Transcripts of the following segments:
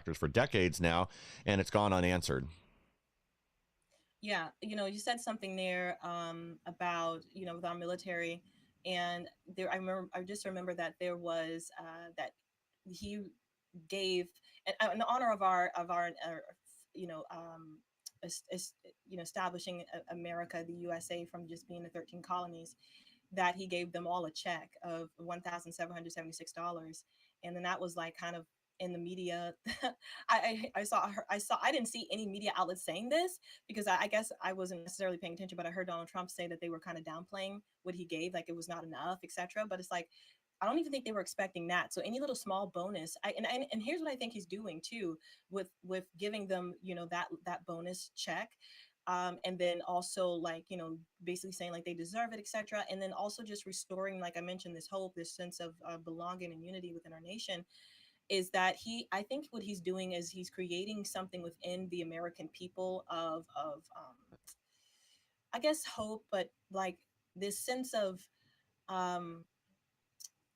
contractors for decades now, and it's gone unanswered. Yeah, you said something there about with our military, and there I just remember that there was that he gave in honor of our you know um, establishing America, the USA, from just being the 13 colonies, that he gave them all a check of $1,776, and then that was like kind of in the media. I didn't see any media outlets saying this because I guess I wasn't necessarily paying attention, but I heard Donald Trump say that they were kind of downplaying what he gave, like it was not enough, etc. But it's like I don't even think they were expecting that. So any little small bonus, and here's what I think he's doing too with giving them, that bonus check, and then also like basically saying like they deserve it, etc. And then also just restoring, like I mentioned, this hope, this sense of belonging and unity within our nation. Is that I think what he's doing is he's creating something within the American people of I guess hope, but like this sense of um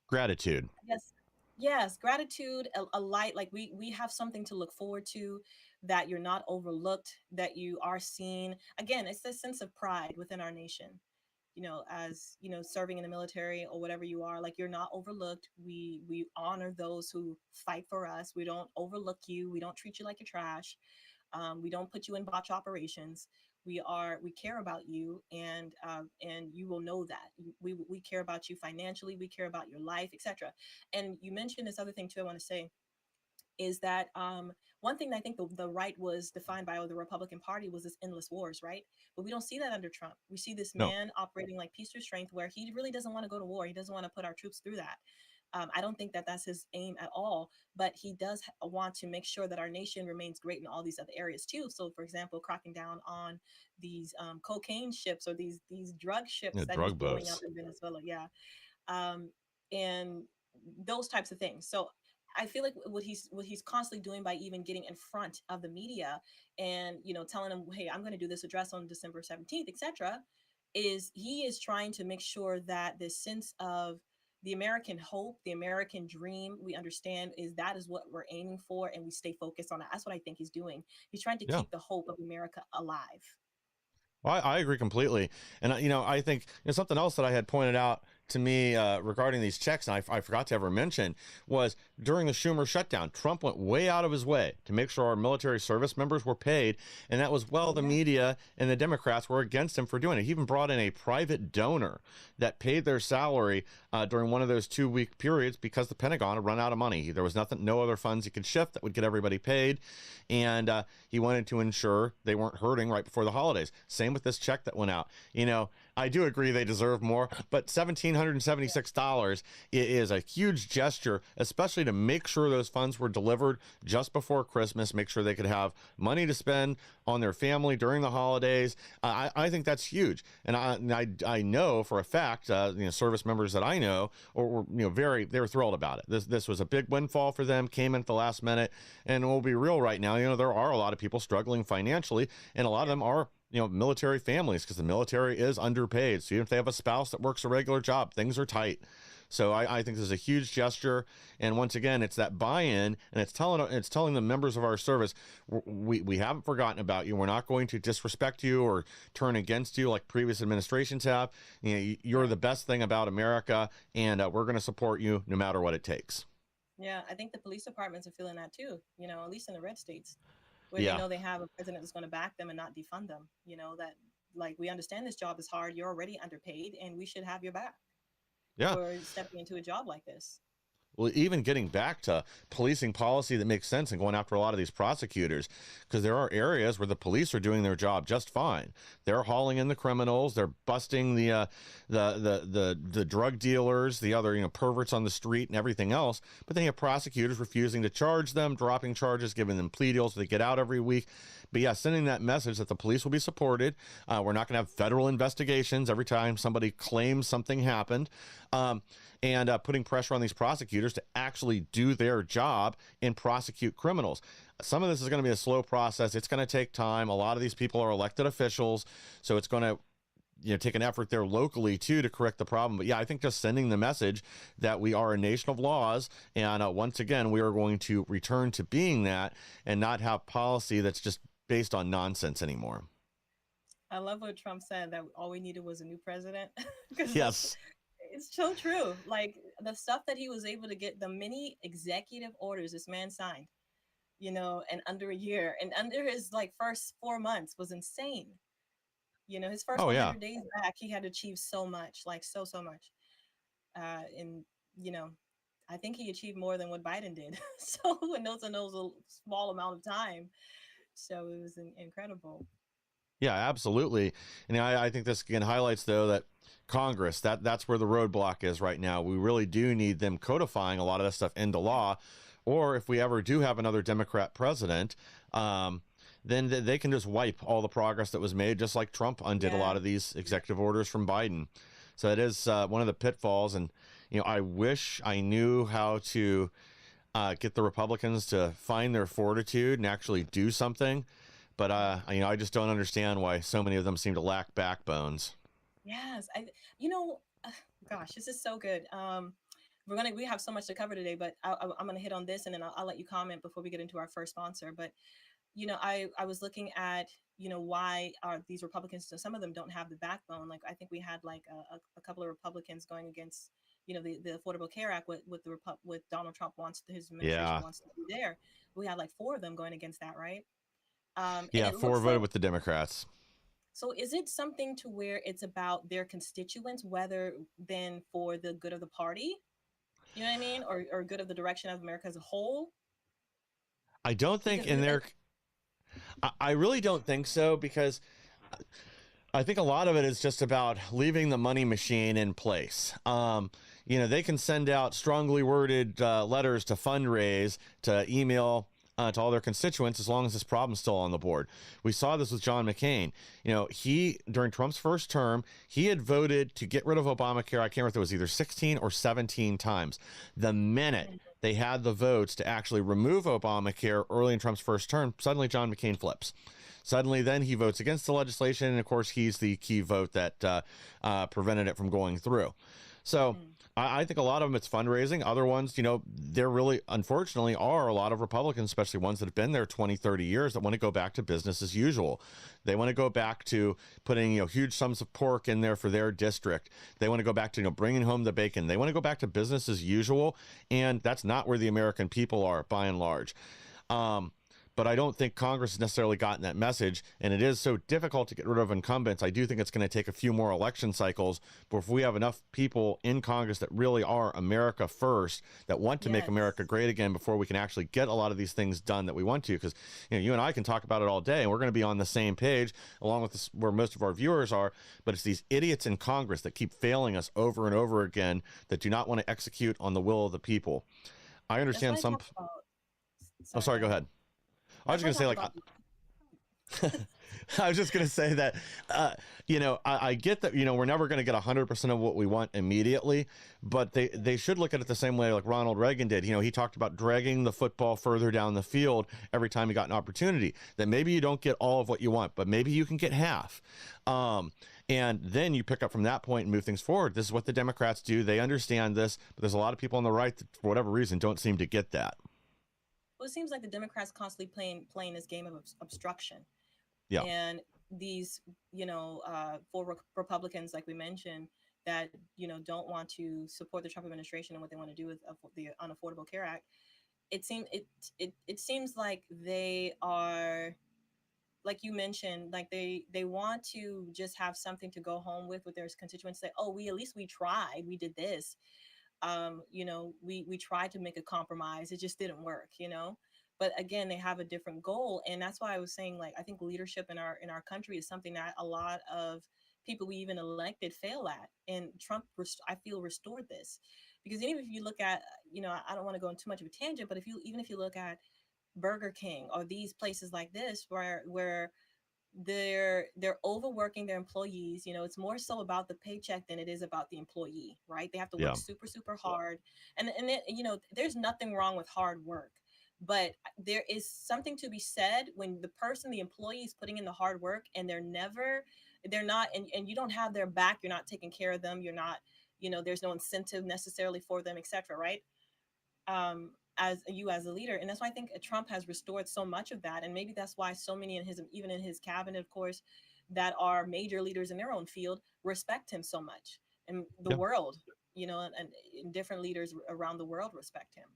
Gratitude. yes, yes, gratitude, a light, like we have something to look forward to, that you're not overlooked, that you are seen. Again, it's this sense of pride within our nation. As serving in the military or whatever you are, like you're not overlooked. We honor those who fight for us. We don't overlook you. We don't treat you like you're trash. We don't put you in botch operations. We care about you, and you will know that we care about you financially. We care about your life, etc. And you mentioned this other thing too. I want to say is that one thing I think the right was defined by the Republican Party was this endless wars, right? But we don't see that under Trump. We see this No. man operating like peace through strength, where he really doesn't want to go to war. He doesn't want to put our troops through that. I don't think that that's his aim at all, but he does want to make sure that our nation remains great in all these other areas too. So, for example, cracking down on these cocaine ships or these drug ships Yeah, that he's drug blowing up boats. in Venezuela, yeah, um, and those types of things. So I feel like what he's constantly doing by even getting in front of the media and telling them, hey, I'm going to do this address on December 17th, etc., is he is trying to make sure that this sense of the American hope, the American dream, we understand that is what we're aiming for, and we stay focused on it. That's what I think he's doing. He's trying to Yeah. keep the hope of America alive. Well, I agree completely. And, I think something else that I had pointed out to me regarding these checks, and I forgot to ever mention, was during the Schumer shutdown, Trump went way out of his way to make sure our military service members were paid. And that was, well, Oh the yeah. media and the Democrats were against him for doing it. He even brought in a private donor that paid their salary during one of those 2-week periods because the Pentagon had run out of money. There was no other funds he could shift that would get everybody paid. And he wanted to ensure they weren't hurting right before the holidays. Same with this check that went out. I do agree they deserve more, but $1,776 is a huge gesture, especially to make sure those funds were delivered just before Christmas, make sure they could have money to spend on their family during the holidays. I think that's huge. And I know for a fact, service members that I know were they were thrilled about it. This was a big windfall for them, came in at the last minute. And we'll be real right now, there are a lot of people struggling financially, and a lot of them are military families, because the military is underpaid. So even if they have a spouse that works a regular job, things are tight. So I think this is a huge gesture. And once again, it's that buy-in, and it's telling the members of our service, we haven't forgotten about you. We're not going to disrespect you or turn against you like previous administrations have. You're the best thing about America, and we're going to support you no matter what it takes. Yeah, I think the police departments are feeling that too, at least in the red states, where they Yeah. know they have a president that's going to back them and not defund them. That, like, we understand this job is hard, you're already underpaid, and we should have your back Yeah. for stepping into a job like this. Well, even getting back to policing policy that makes sense and going after a lot of these prosecutors, because there are areas where the police are doing their job just fine. They're hauling in the criminals, they're busting the drug dealers, the other perverts on the street and everything else. But then you have prosecutors refusing to charge them, dropping charges, giving them plea deals so they get out every week. But yeah, sending that message that the police will be supported. We're not going to have federal investigations every time somebody claims something happened. And putting pressure on these prosecutors to actually do their job and prosecute criminals. Some of this is going to be a slow process. It's going to take time. A lot of these people are elected officials, so it's going to take an effort there locally too to correct the problem. But yeah, I think just sending the message that we are a nation of laws, and once again, we are going to return to being that and not have policy that's just based on nonsense anymore. I love what Trump said that all we needed was a new president because Yes. it's so true. Like the stuff that he was able to get, the many executive orders this man signed, in under a year and under his like first 4 months was insane. His first Oh yeah. 100 days back, he had achieved so much, like so much. And you know, I think he achieved more than what Biden did. So in those a small amount of time, so it was incredible. Yeah, absolutely. And I think this again highlights though that Congress, that's where the roadblock is right now. We really do need them codifying a lot of this stuff into law, or if we ever do have another Democrat president, then they can just wipe all the progress that was made, just like Trump undid a Yeah, lot of these executive orders from Biden. So it is one of the pitfalls, and I wish I knew how to get the Republicans to find their fortitude and actually do something. But I just don't understand why so many of them seem to lack backbones. yes. You know, gosh, this is so good. We have so much to cover today, but I'm gonna hit on this, and then I'll let you comment before we get into our first sponsor. But I was looking at why are these Republicans? So some of them don't have the backbone. Like I think we had like a couple of Republicans going against the Affordable Care Act with with Donald Trump wants his administration Yeah. wants to be there. We had like four of them going against that, right? And Yeah, it four looks voted like, with the Democrats. so is it something to where it's about their constituents, whether than for the good of the party? You know what I mean, or good of the direction of America as a whole? I don't think Because in their, I really don't think so, because I think a lot of it is just about leaving the money machine in place. They can send out strongly worded letters to fundraise, to email to all their constituents, as long as this problem's still on the board. We saw this with John McCain. He, during Trump's first term, he had voted to get rid of Obamacare. I can't remember if it was either 16 or 17 times. The minute they had the votes to actually remove Obamacare early in Trump's first term, suddenly John McCain flips. Suddenly, then he votes against the legislation, and of course, he's the key vote that prevented it from going through. So I think a lot of them it's fundraising. Other ones, there really, unfortunately, are a lot of Republicans, especially ones that have been there 20, 30 years, that want to go back to business as usual. They want to go back to putting, huge sums of pork in there for their district. They want to go back to, bringing home the bacon. They want to go back to business as usual. And that's not where the American people are, by and large. But I don't think Congress has necessarily gotten that message, and it is so difficult to get rid of incumbents. I do think it's going to take a few more election cycles, but if we have enough people in Congress that really are America first, that want to make yes. America great again, before we can actually get a lot of these things done that we want to, because you and I can talk about it all day, and we're going to be on the same page, along with this, where most of our viewers are, but it's these idiots in Congress that keep failing us over and over again, that do not want to execute on the will of the people. I That's understand why I some. talk about. Oh, Sorry, go sorry, go ahead. ahead. I was That's just why I going to say, talk like, about. I was just going to say that, I get that, we're never going to get 100% of what we want immediately, but they should look at it the same way like Ronald Reagan did. He talked about dragging the football further down the field every time he got an opportunity. That maybe you don't get all of what you want, but maybe you can get half. And then you pick up from that point and move things forward. This is what the Democrats do. They understand this, but there's a lot of people on the right that, for whatever reason, don't seem to get that. Well, it seems like the Democrats constantly playing this game of obstruction, Yeah. and these for Republicans, like we mentioned, that don't want to support the Trump administration and what they want to do with the Unaffordable Care Act. It seems like they are, like you mentioned, like they want to just have something to go home with their constituents. Say, oh, we at least we tried, we did this. We tried to make a compromise, it just didn't work. But again, they have a different goal, and that's why I was saying, like, I think leadership in our country is something that a lot of people we even elected fail at, and Trump, I feel, restored this. Because even if you look at, I don't want to go into too much of a tangent, but if you look at Burger King or these places like this, where they're overworking their employees. It's more so about the paycheck than it is about the employee, right? They have to Yeah. work super super hard, and there's nothing wrong with hard work, but there is something to be said when the employee is putting in the hard work, and they're never They're not, and you don't have their back. You're not taking care of them. You're not, there's no incentive necessarily for them, etc. Right? As you as a leader, and that's why I think Trump has restored so much of that, and maybe that's why so many in his, even in his cabinet, of course, that are major leaders in their own field, respect him so much, and the Yeah. world, and different leaders around the world respect him.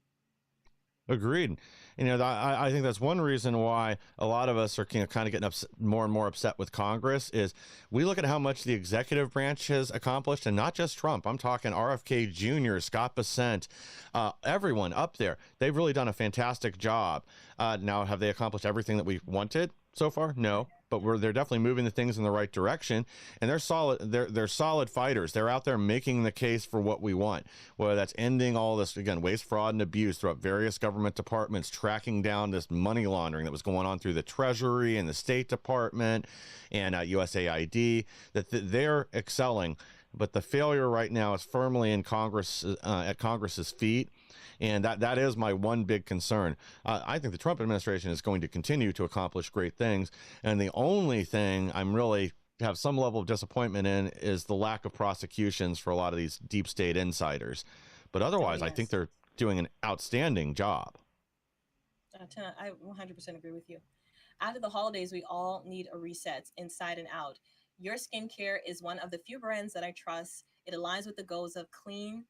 Agreed. I think that's one reason why a lot of us are kind of getting more and more upset with Congress is we look at how much the executive branch has accomplished, and not just Trump. I'm talking RFK Jr., Scott Bessent, everyone up there. They've really done a fantastic job. Now, have they accomplished everything that we wanted so far? No. But they're definitely moving the things in the right direction, and they're solid. They're solid fighters. They're out there making the case for what we want, whether that's ending all this, again, waste, fraud, and abuse throughout various government departments, tracking down this money laundering that was going on through the Treasury and the State Department and USAID. They're excelling, but the failure right now is firmly in Congress, at Congress's feet. And that is my one big concern. I think the Trump administration is going to continue to accomplish great things. And the only thing I'm really have some level of disappointment in is the lack of prosecutions for a lot of these deep state insiders. But otherwise, Oh, I think yes. they're doing an outstanding job. I 100% agree with you. After the holidays, we all need a reset inside and out. Your skincare is one of the few brands that I trust. It aligns with the goals of clean,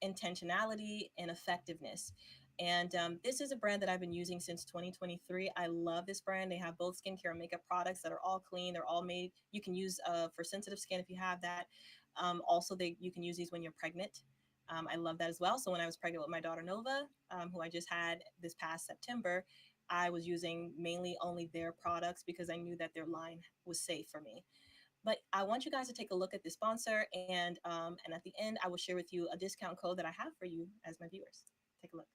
intentionality, and effectiveness. And this is a brand that I've been using since 2023. I love this brand. They have both skincare and makeup products that are all clean. They're all made. You can use for sensitive skin if you have that. Also, you can use these when you're pregnant. I love that as well. So when I was pregnant with my daughter Nova, who I just had this past September, I was using mainly only their products because I knew that their line was safe for me. But I want you guys to take a look at the sponsor, and at the end, I will share with you a discount code that I have for you as my viewers. Take a look.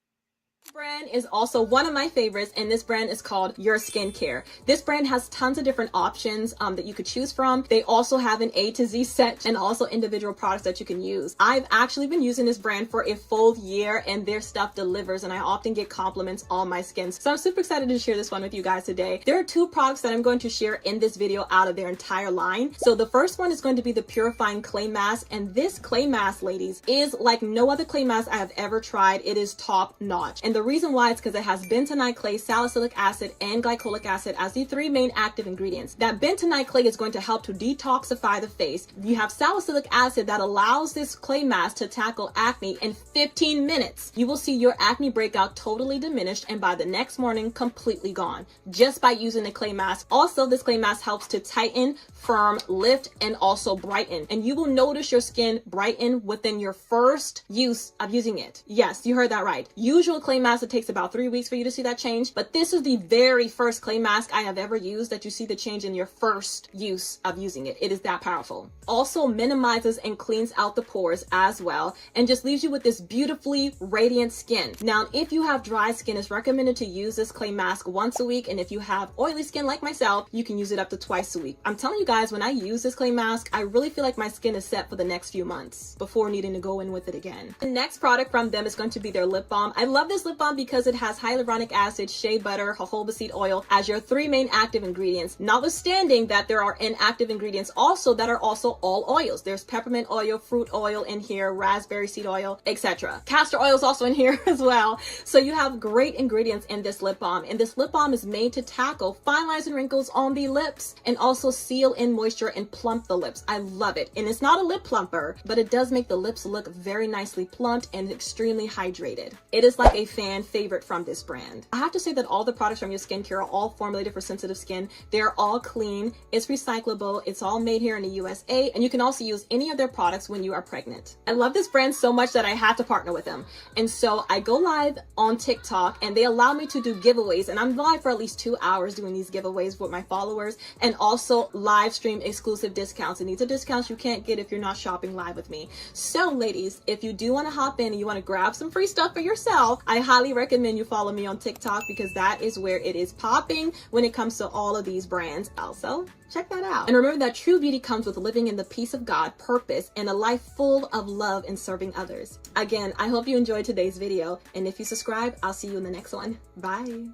Brand is also one of my favorites, and this brand is called Your Skincare. This brand has tons of different options that you could choose from. They also have an A to Z set and also individual products that you can use. I've actually been using this brand for a full year, and their stuff delivers, and I often get compliments on my skin. So I'm super excited to share this one with you guys today. There are two products that I'm going to share in this video out of their entire line. So the first one is going to be the Purifying Clay Mask, and this clay mask, ladies, is like no other clay mask I have ever tried. It is top notch. And the reason why is because it has bentonite clay, salicylic acid, and glycolic acid as the three main active ingredients. That bentonite clay is going to help to detoxify the face. You have salicylic acid that allows this clay mask to tackle acne in 15 minutes. You will see your acne breakout totally diminished, and by the next morning, completely gone, just by using the clay mask. Also, this clay mask helps to tighten, firm, lift, and also brighten. And you will notice your skin brighten within your first use of using it. Yes, you heard that right. Usual clay mask, it takes about 3 weeks for you to see that change, but this is the very first clay mask I have ever used that you see the change in your first use of using it. It is that powerful. Also minimizes and cleans out the pores as well, and just leaves you with this beautifully radiant skin. Now, if you have dry skin, it's recommended to use this clay mask once a week, and if you have oily skin like myself, you can use it up to twice a week. I'm telling you guys, when I use this clay mask, I really feel like my skin is set for the next few months before needing to go in with it again. The next product from them is going to be their lip balm. I love this lip balm because it has hyaluronic acid, shea butter, jojoba seed oil as your three main active ingredients, notwithstanding that there are inactive ingredients also that are also all oils. There's peppermint oil, fruit oil in here, raspberry seed oil, etc. Castor oil is also in here as well. So you have great ingredients in this lip balm, and this lip balm is made to tackle fine lines and wrinkles on the lips and also seal in moisture and plump the lips. I love it. And it's not a lip plumper, but it does make the lips look very nicely plumped and extremely hydrated. It is like a fan favorite from this brand. I have to say that all the products from Your Skincare are all formulated for sensitive skin. They're all clean, it's recyclable, it's all made here in the USA, and you can also use any of their products when you are pregnant. I love this brand so much that I had to partner with them. And so I go live on TikTok, and they allow me to do giveaways, and I'm live for at least 2 hours doing these giveaways with my followers, and also live stream exclusive discounts. And these are discounts you can't get if you're not shopping live with me. So ladies, if you do want to hop in and you want to grab some free stuff for yourself, I highly recommend you follow me on TikTok, because that is where it is popping when it comes to all of these brands. Also, check that out. And remember that true beauty comes with living in the peace of God, purpose, and a life full of love and serving others. Again, I hope you enjoyed today's video, and if you subscribe, I'll see you in the next one. Bye.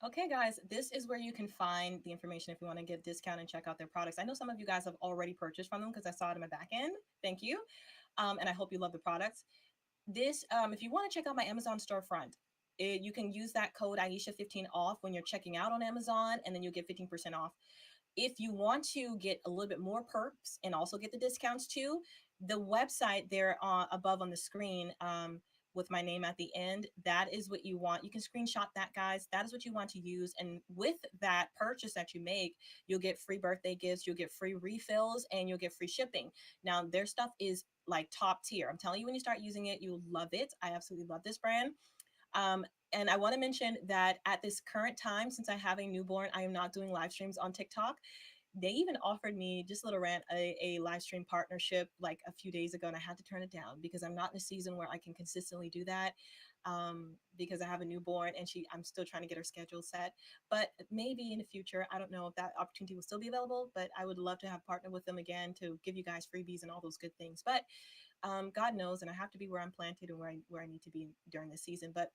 Okay, guys, this is where you can find the information if you want to get discount and check out their products. I know some of you guys have already purchased from them because I saw it in my back end. Thank you. And I hope you love the products. This, if you want to check out my Amazon storefront, you can use that code Iesha15 off when you're checking out on Amazon, and then you'll get 15% off. If you want to get a little bit more perks and also get the discounts too, the website there above on the screen, with my name at the end, that is what you want. You can screenshot that, guys. That is what you want to use. And with that purchase that you make, you'll get free birthday gifts, you'll get free refills, and you'll get free shipping. Now, their stuff is like top tier. I'm telling you, when you start using it, you'll love it. I absolutely love this brand. Um, and I want to mention that at this current time, since I have a newborn, I am not doing live streams on TikTok. They even offered me, just a little rant, a live stream partnership like a few days ago, and I had to turn it down because I'm not in a season where I can consistently do that, because I have a newborn and I'm still trying to get her schedule set. But maybe in the future, I don't know if that opportunity will still be available, but I would love to have partnered with them again to give you guys freebies and all those good things. But God knows, and I have to be where I'm planted and where I need to be during this season. But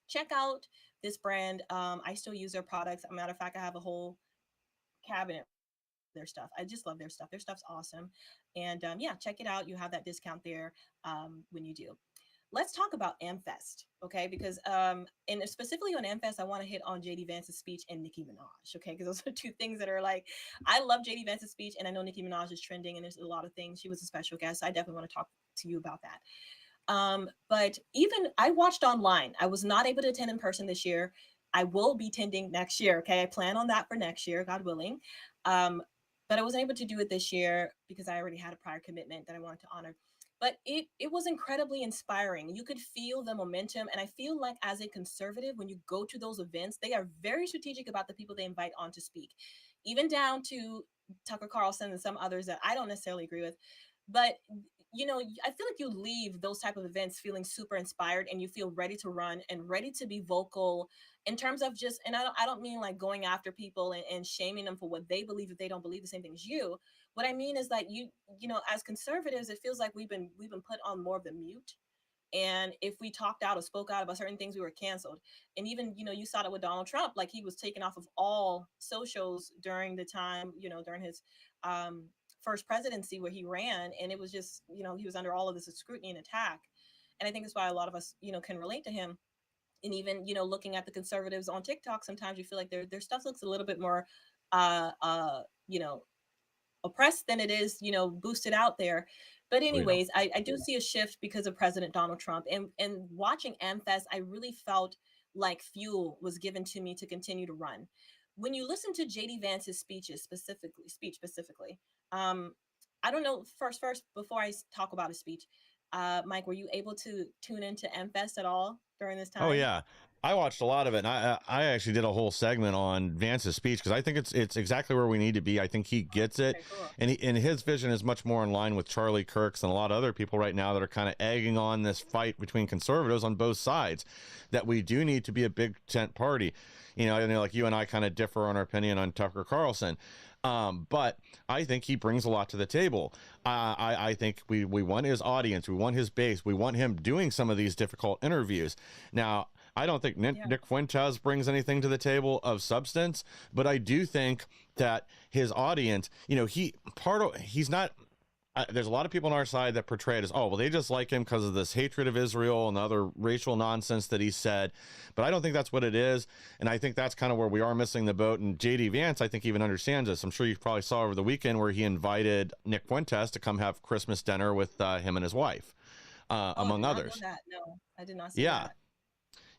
check out this brand. I still use their products. As a matter of fact, I have a whole cabinet their stuff. I just love their stuff. Their stuff's awesome. And yeah, check it out. You have that discount there when you do. Let's talk about AmFest, okay? Because and specifically on AmFest, I want to hit on JD Vance's speech and Nicki Minaj, okay? Because those are two things that are like, I love JD Vance's speech, and I know Nicki Minaj is trending, and there's a lot of things. She was a special guest. So I definitely want to talk to you about that. But even I watched online. I was not able to attend in person this year. I will be attending next year. Okay, I plan on that for next year, God willing. Um, but I wasn't able to do it this year because I already had a prior commitment that I wanted to honor. But it was incredibly inspiring. You could feel the momentum, and I feel like as a conservative, when you go to those events, they are very strategic about the people they invite on to speak, even down to Tucker Carlson and some others that I don't necessarily agree with. But I feel like you leave those type of events feeling super inspired, and you feel ready to run and ready to be vocal in terms of just, and I don't mean like going after people and shaming them for what they believe if they don't believe the same thing as you. What I mean is that as conservatives, it feels like we've been put on more of the mute. And if we talked out or spoke out about certain things, we were canceled. And even, you saw that with Donald Trump, like he was taken off of all socials during the time, during his um, first presidency where he ran. And it was just, he was under all of this scrutiny and attack. And I think that's why a lot of us, can relate to him. And even, looking at the conservatives on TikTok, sometimes you feel like their stuff looks a little bit more, uh, uh, you know, oppressed than it is, boosted out there. But Oh, yeah. anyways, I do see a shift because of President Donald Trump. And watching AmFest, I really felt like fuel was given to me to continue to run. When you listen to JD Vance's speech specifically, um, I don't know. First, before I talk about his speech, Mike, were you able to tune into AmFest at all during this Oh time? yeah, I watched a lot of it, and I actually did a whole segment on Vance's speech because I think it's exactly where we need to be. I think he gets it, Okay, cool. and his vision is much more in line with Charlie Kirk's and a lot of other people right now that are kind of egging on this fight between conservatives on both sides. That we do need to be a big tent party, like you and I kind of differ on our opinion on Tucker Carlson. But I think he brings a lot to the table. I think we want his audience, we want his base, we want him doing some of these difficult interviews. Now, I don't think Yeah. Nick Fuentes brings anything to the table of substance, but I do think that his audience, he's not. There's a lot of people on our side that portray it as, oh, well, they just like him because of this hatred of Israel and the other racial nonsense that he said. But I don't think that's what it is. And I think that's kind of where we are missing the boat. And JD Vance, I think, even understands this. I'm sure you probably saw over the weekend where he invited Nick Fuentes to come have Christmas dinner with him and his wife, Oh, I among did not know others. that. No, I did not see Yeah. that.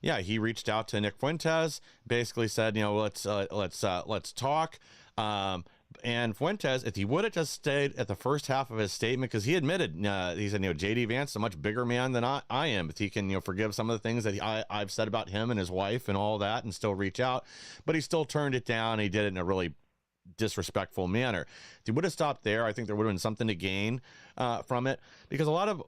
Yeah, he reached out to Nick Fuentes, basically said, let's talk. Um, and Fuentes, if he would have just stayed at the first half of his statement, because he admitted, he said, JD Vance is a much bigger man than I am. If he can, forgive some of the things that I've said about him and his wife and all that, and still reach out, but he still turned it down. He did it in a really disrespectful manner. If he would have stopped there, I think there would have been something to gain from it, because a lot of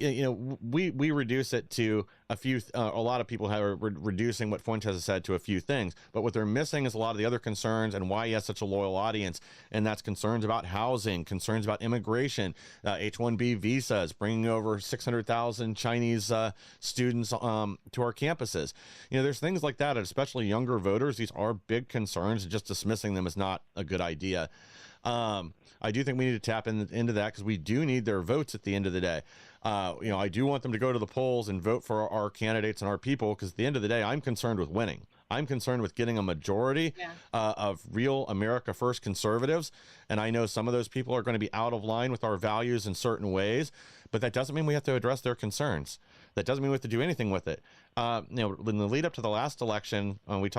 we reduce it to a few. A lot of people are reducing what Fuentes has said to a few things, but what they're missing is a lot of the other concerns and why he has such a loyal audience, and that's concerns about housing, concerns about immigration, H-1B visas, bringing over 600,000 Chinese students to our campuses. There's things like that, and especially younger voters. These are big concerns. Just dismissing them is not a good idea. I do think we need to tap into that because we do need their votes at the end of the day. I do want them to go to the polls and vote for our candidates and our people because at the end of the day, I'm concerned with winning. I'm concerned with getting a majority Yeah. of real America First conservatives. And I know some of those people are going to be out of line with our values in certain ways, but that doesn't mean we have to address their concerns. That doesn't mean we have to do anything with it. In the lead up to the last election, I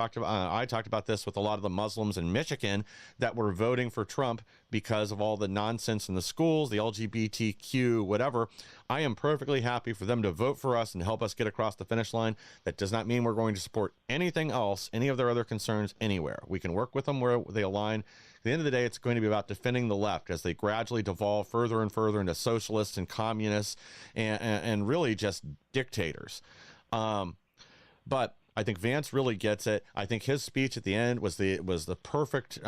talked about this with a lot of the Muslims in Michigan that were voting for Trump because of all the nonsense in the schools, the LGBTQ, whatever. I am perfectly happy for them to vote for us and help us get across the finish line. That does not mean we're going to support anything else, any of their other concerns anywhere. We can work with them where they align. At the end of the day, it's going to be about defending the left as they gradually devolve further and further into socialists and communists and really just dictators. But I think Vance really gets it. I think his speech at the end was the perfect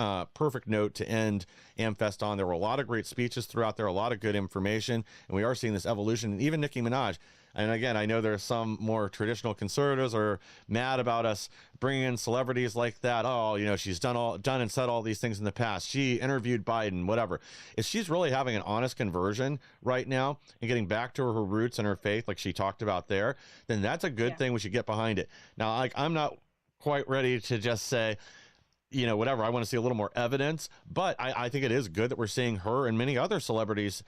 note to end AmFest on. There were a lot of great speeches throughout there, a lot of good information, and we are seeing this evolution. And even Nicki Minaj. And again, I know there's some more traditional conservatives are mad about us bringing in celebrities like that. Oh, she's done and said all these things in the past. She interviewed Biden, whatever. If she's really having an honest conversion right now and getting back to her roots and her faith, like she talked about there, then that's a good Yeah. thing. We should get behind it. Now, I'm not quite ready to just say, whatever. I want to see a little more evidence, but I think it is good that we're seeing her and many other celebrities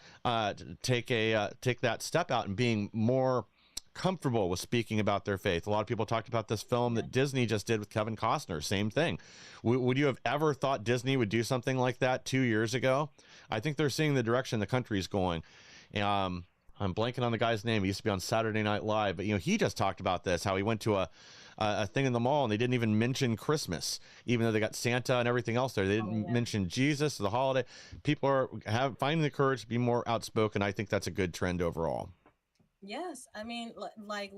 take that step out and being more comfortable with speaking about their faith. A lot of people talked about this film that Disney just did with Kevin Costner. Same thing. Would you have ever thought Disney would do something like that 2 years ago? I think they're seeing the direction the country's going. I'm blanking on the guy's name. He used to be on Saturday Night Live, but he just talked about this, how he went to a thing in the mall and they didn't even mention Christmas, even though they got Santa and everything else there. They didn't mention Jesus, the holiday. People are finding the courage to be more outspoken. I think that's a good trend overall. Yes, I mean, like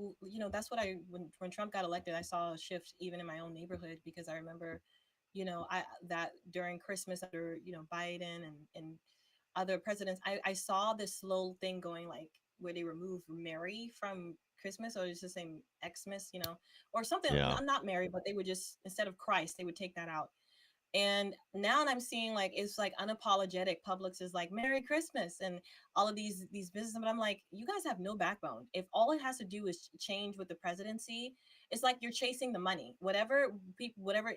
that's what when Trump got elected, I saw a shift even in my own neighborhood because I remember, I that during Christmas under Biden and other presidents, I saw this slow thing going like where they removed Mary from Christmas or it's the same Xmas, or something, Yeah. not Mary, but they would just instead of Christ, they would take that out. And now I'm seeing like it's like unapologetic. Publix is like Merry Christmas and all of these businesses. But I'm like, you guys have no backbone. If all it has to do is change with the presidency, it's like you're chasing the money. Whatever people, whatever.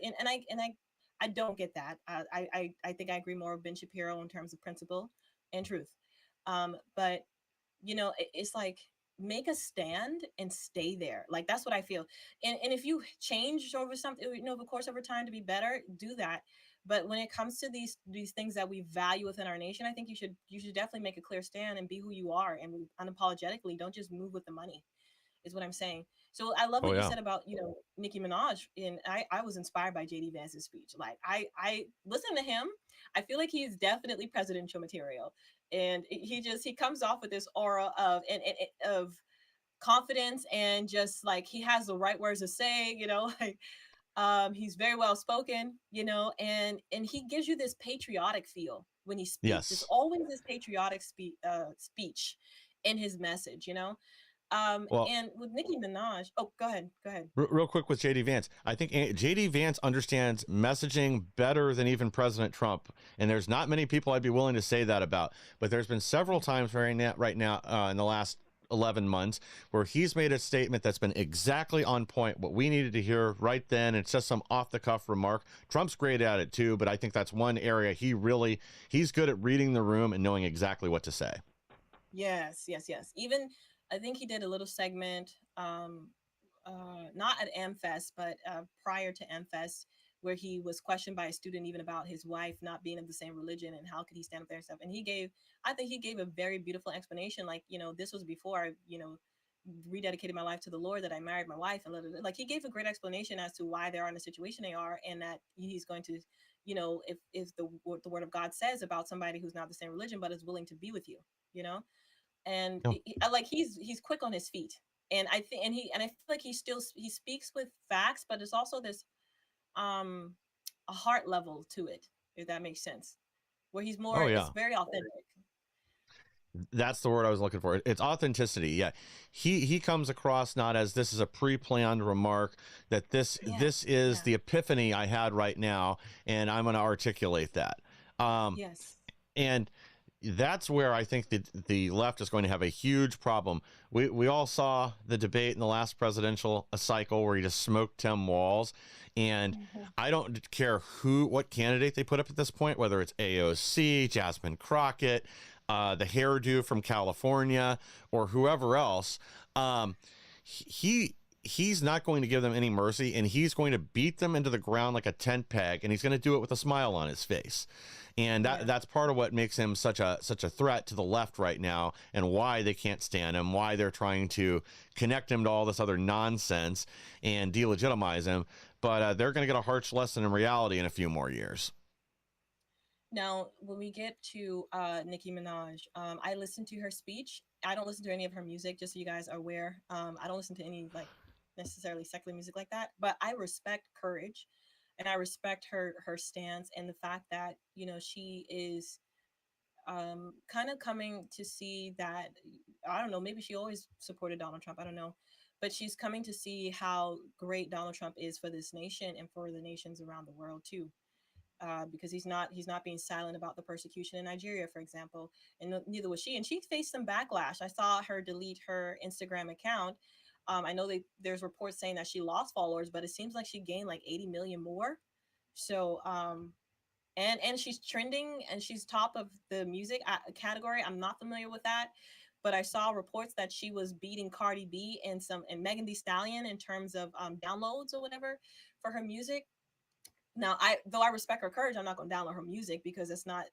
I don't get that. I think I agree more with Ben Shapiro in terms of principle and truth. But it's like make a stand and stay there. Like that's what I feel. And if you change over something, of course over time to be better, do that. But when it comes to these things that we value within our nation, I think you should definitely make a clear stand and be who you are and unapologetically. Don't just move with the money is what I'm saying. So I love Oh what you yeah. said about, Nicki Minaj. And I was inspired by JD Vance's speech. Like I listen to him. I feel like he's definitely presidential material. And he comes off with this aura of of confidence and just like he has the right words to say, like he's very well spoken, and he gives you this patriotic feel when he speaks. It's Yes. always this patriotic speech in his message, Well, and with Nicki Minaj, oh, go ahead. real quick with JD Vance, I think JD Vance understands messaging better than even President Trump, and there's not many people I'd be willing to say that about. But there's been several times right now in the last 11 months where he's made a statement that's been exactly on point, what we needed to hear right then. It's just some off the cuff remark. Trump's great at it too, but I think that's one area he's good at reading the room and knowing exactly what to say. Yes, yes, yes. Even I think he did a little segment, not at AmFest, but prior to AmFest, where he was questioned by a student even about his wife not being of the same religion and how could he stand up there and stuff. And I think he gave a very beautiful explanation. Like, this was before I, rededicated my life to the Lord, that I married my wife, and like he gave a great explanation as to why they're in the situation they are, and that he's going to, if the word of God says about somebody who's not the same religion but is willing to be with you, you know and No. like he's quick on his feet, and I think and I feel like he speaks with facts, but there's also this um a heart level to it, if that makes sense, where he's more, Oh it's yeah. very authentic. That's the word I was looking for. It's authenticity. Yeah. He comes across not as this is a pre-planned remark, that this Yes, is yeah, the epiphany I had right now and I'm going to articulate that. Um yes, and that's where I think that the left is going to have a huge problem. We all saw the debate in the last presidential cycle where he just smoked Tim Walz, and hmm, I don't care what candidate they put up at this point, whether it's AOC, Jasmine Crockett, the hairdo from California, or whoever else. Um, he's not going to give them any mercy, and he's going to beat them into the ground like a tent peg, and he's going to do it with a smile on his face. And yeah. that's part of what makes him such a threat to the left right now, and why they can't stand him, why they're trying to connect him to all this other nonsense and delegitimize him. But they're going to get a harsh lesson in reality in a few more years. Now, when we get to Nicki Minaj, I listened to her speech. I don't listen to any of her music, just so you guys are aware. I don't listen to any like necessarily secular music like that, but I respect courage, and I respect her stance and the fact that she is kind of coming to see that, I don't know, maybe she always supported Donald Trump. I don't know, but she's coming to see how great Donald Trump is for this nation and for the nations around the world too, because he's not being silent about the persecution in Nigeria, for example, and neither was she. And she faced some backlash. I saw her delete her Instagram account. I know there's reports saying that she lost followers, but it seems like she gained like 80 million more. So and she's trending and she's top of the music category. I'm not familiar with that, but I saw reports that she was beating Cardi B and Megan Thee Stallion in terms of downloads or whatever for her music. Now, though I respect her courage, I'm not going to download her music because it's not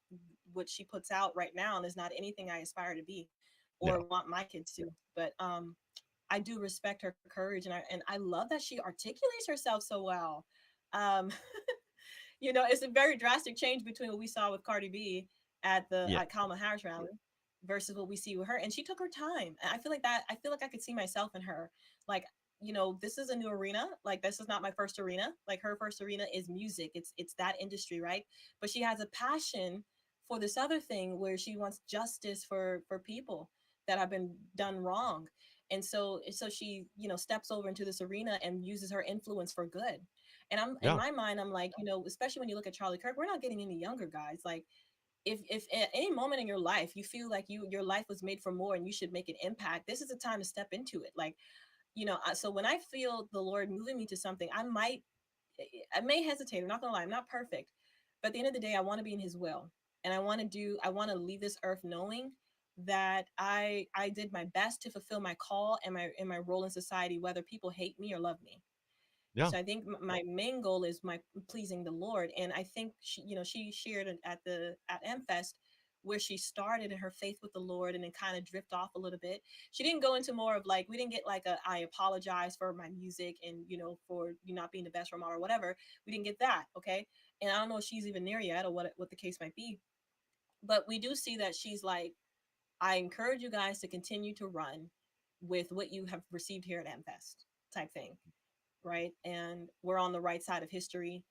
what she puts out right now, and it's not anything I aspire to be or No. want my kids to. But I do respect her courage, and I love that she articulates herself so well. Um, it's a very drastic change between what we saw with Cardi B Yeah. at Kamala Harris rally versus what we see with her. And she took her time. And I feel like that. I feel like I could see myself in her. Like, this is a new arena. Like, this is not my first arena. Like, her first arena is music. It's that industry, right? But she has a passion for this other thing where she wants justice for people that have been done wrong. And so she, steps over into this arena and uses her influence for good. And I'm in Yeah. my mind, I'm like, especially when you look at Charlie Kirk, we're not getting any younger guys. Like, if at any moment in your life you feel like your life was made for more and you should make an impact, this is the time to step into it. Like, so when I feel the Lord moving me to something, I may hesitate. I'm not gonna lie, I'm not perfect, but at the end of the day, I want to be in His will, and I want to leave this earth knowing that I did my best to fulfill my call and my role in society, whether people hate me or love me. Yeah. So I think my main goal is my pleasing the Lord. And I think she shared at AmFest where she started in her faith with the Lord and then kind of drift off a little bit. She didn't go into more of like, we didn't get like I apologize for my music and for you not being the best role model or whatever. We didn't get that, okay? And I don't know if she's even there yet or what the case might be. But we do see that she's like, I encourage you guys to continue to run with what you have received here at AmFest type thing, right? And we're on the right side of history,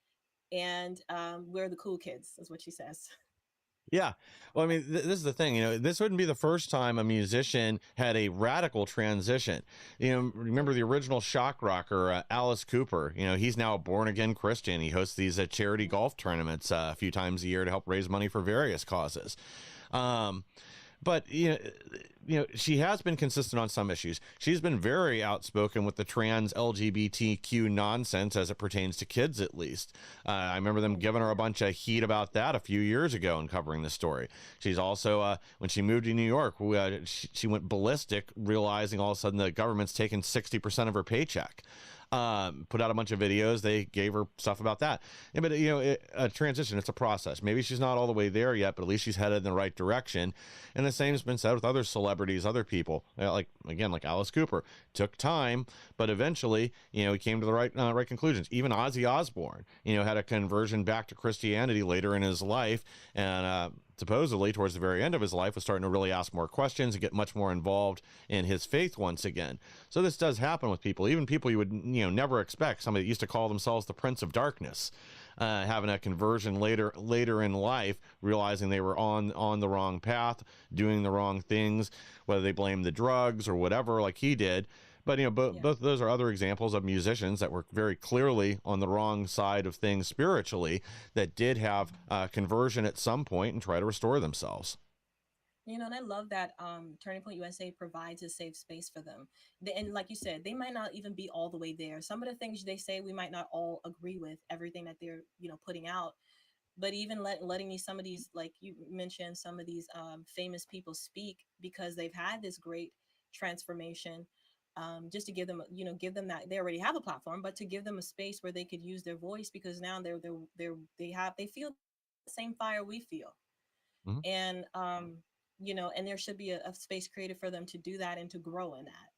and we're the cool kids, is what she says. Yeah. Well, I mean, this is the thing, this wouldn't be the first time a musician had a radical transition. Remember the original shock rocker, Alice Cooper, he's now a born again Christian. He hosts these charity golf tournaments a few times a year to help raise money for various causes. Um, but she has been consistent on some issues. She's been very outspoken with the trans LGBTQ nonsense as it pertains to kids, at least. I remember them giving her a bunch of heat about that a few years ago in covering the story. She's also, when she moved to New York, she went ballistic, realizing all of a sudden the government's taken 60% of her paycheck. Put out a bunch of videos. They gave her stuff about that. Yeah, but a transition, it's a process. Maybe she's not all the way there yet, but at least she's headed in the right direction. And the same has been said with other celebrities, other people, like Alice Cooper. Took time, but eventually, he came to the right conclusions. Even Ozzy Osbourne, had a conversion back to Christianity later in his life, and supposedly towards the very end of his life was starting to really ask more questions and get much more involved in his faith once again. So this does happen with people, even people you would never expect. Somebody that used to call themselves the Prince of Darkness, having a conversion later in life, realizing they were on the wrong path, doing the wrong things, whether they blame the drugs or whatever, like he did. But Yeah. both of those are other examples of musicians that were very clearly on the wrong side of things spiritually, that did have conversion at some point and try to restore themselves. And I love that Turning Point USA provides a safe space for them. And like you said, they might not even be all the way there. Some of the things they say we might not all agree with everything that they're putting out. But even letting these some of these, like you mentioned, some of these famous people speak because they've had this great transformation. Just to give them that, they already have a platform, but to give them a space where they could use their voice, because now they feel the same fire we feel. Mhm. And and there should be a space created for them to do that and to grow in that.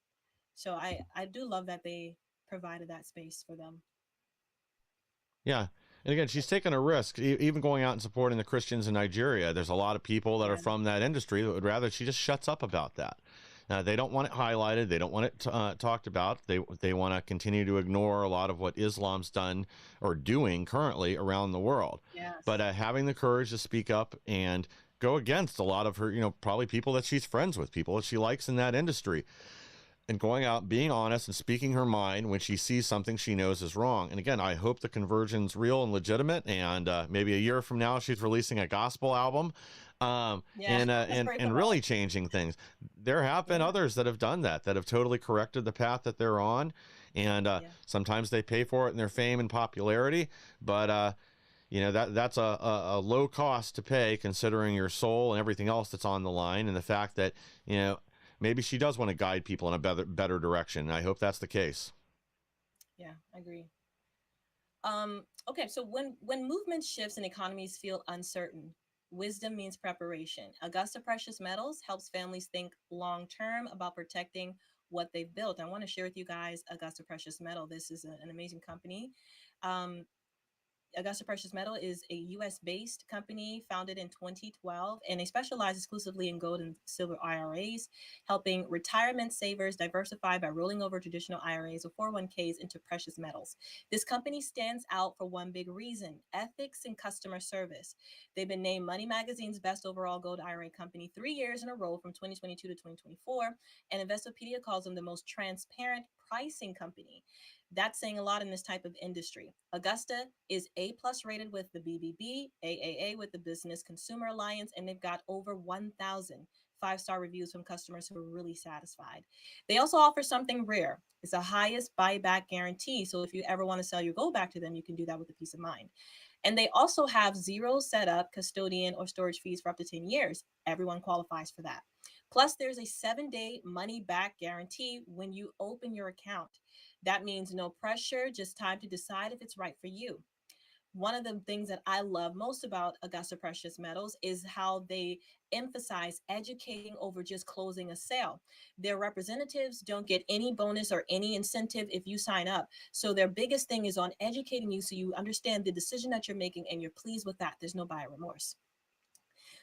So I do love that they provided that space for them. Yeah. And again, she's taken a risk, even going out and supporting the Christians in Nigeria. There's a lot of people that are Yeah. from that industry that would rather she just shuts up about that. They don't want it highlighted. They don't want it talked about. They want to continue to ignore a lot of what Islam's done or doing currently around the world. But Yes. having the courage to speak up and go against a lot of her, probably people that she's friends with, people that she likes in that industry, and going out, being honest, and speaking her mind when she sees something she knows is wrong. And again, I hope the conversion's real and legitimate. And maybe a year from now, she's releasing a gospel album, Yeah. Let's pray for and that. really changing things. There have been Yeah. others that have done that, that have totally corrected the path that they're on. And Yeah. sometimes they pay for it in their fame and popularity, but that's a low cost to pay, considering your soul and everything else that's on the line, and the fact that maybe she does want to guide people in a better direction. And I hope that's the case. Yeah, I agree. Okay, so when movement shifts and economies feel uncertain, wisdom means preparation. Augusta Precious Metals helps families think long term about protecting what they've built. I want to share with you guys Augusta Precious Metal. This is an amazing company. Um, Augusta Precious Metal is a US based company founded in 2012, and they specialize exclusively in gold and silver IRAs, helping retirement savers diversify by rolling over traditional IRAs or 401ks into precious metals. This company stands out for one big reason: ethics and customer service. They've been named Money Magazine's best overall gold IRA company 3 years in a row from 2022 to 2024, and Investopedia calls them the most transparent pricing company. That's saying a lot in this type of industry. Augusta is A plus rated with the BBB, AAA with the Business Consumer Alliance, and they've got over 1,000 five-star reviews from customers who are really satisfied. They also offer something rare. It's the highest buyback guarantee. So if you ever want to sell your gold back to them, you can do that with a peace of mind. And they also have zero setup, custodian, or storage fees for up to 10 years. Everyone qualifies for that. Plus, there's a 7-day money back guarantee when you open your account. That means no pressure, just time to decide if it's right for you. One of the things that I love most about Augusta Precious Metals is how they emphasize educating over just closing a sale. Their representatives don't get any bonus or any incentive if you sign up. So their biggest thing is on educating you so you understand the decision that you're making and you're pleased with that. There's no buyer remorse.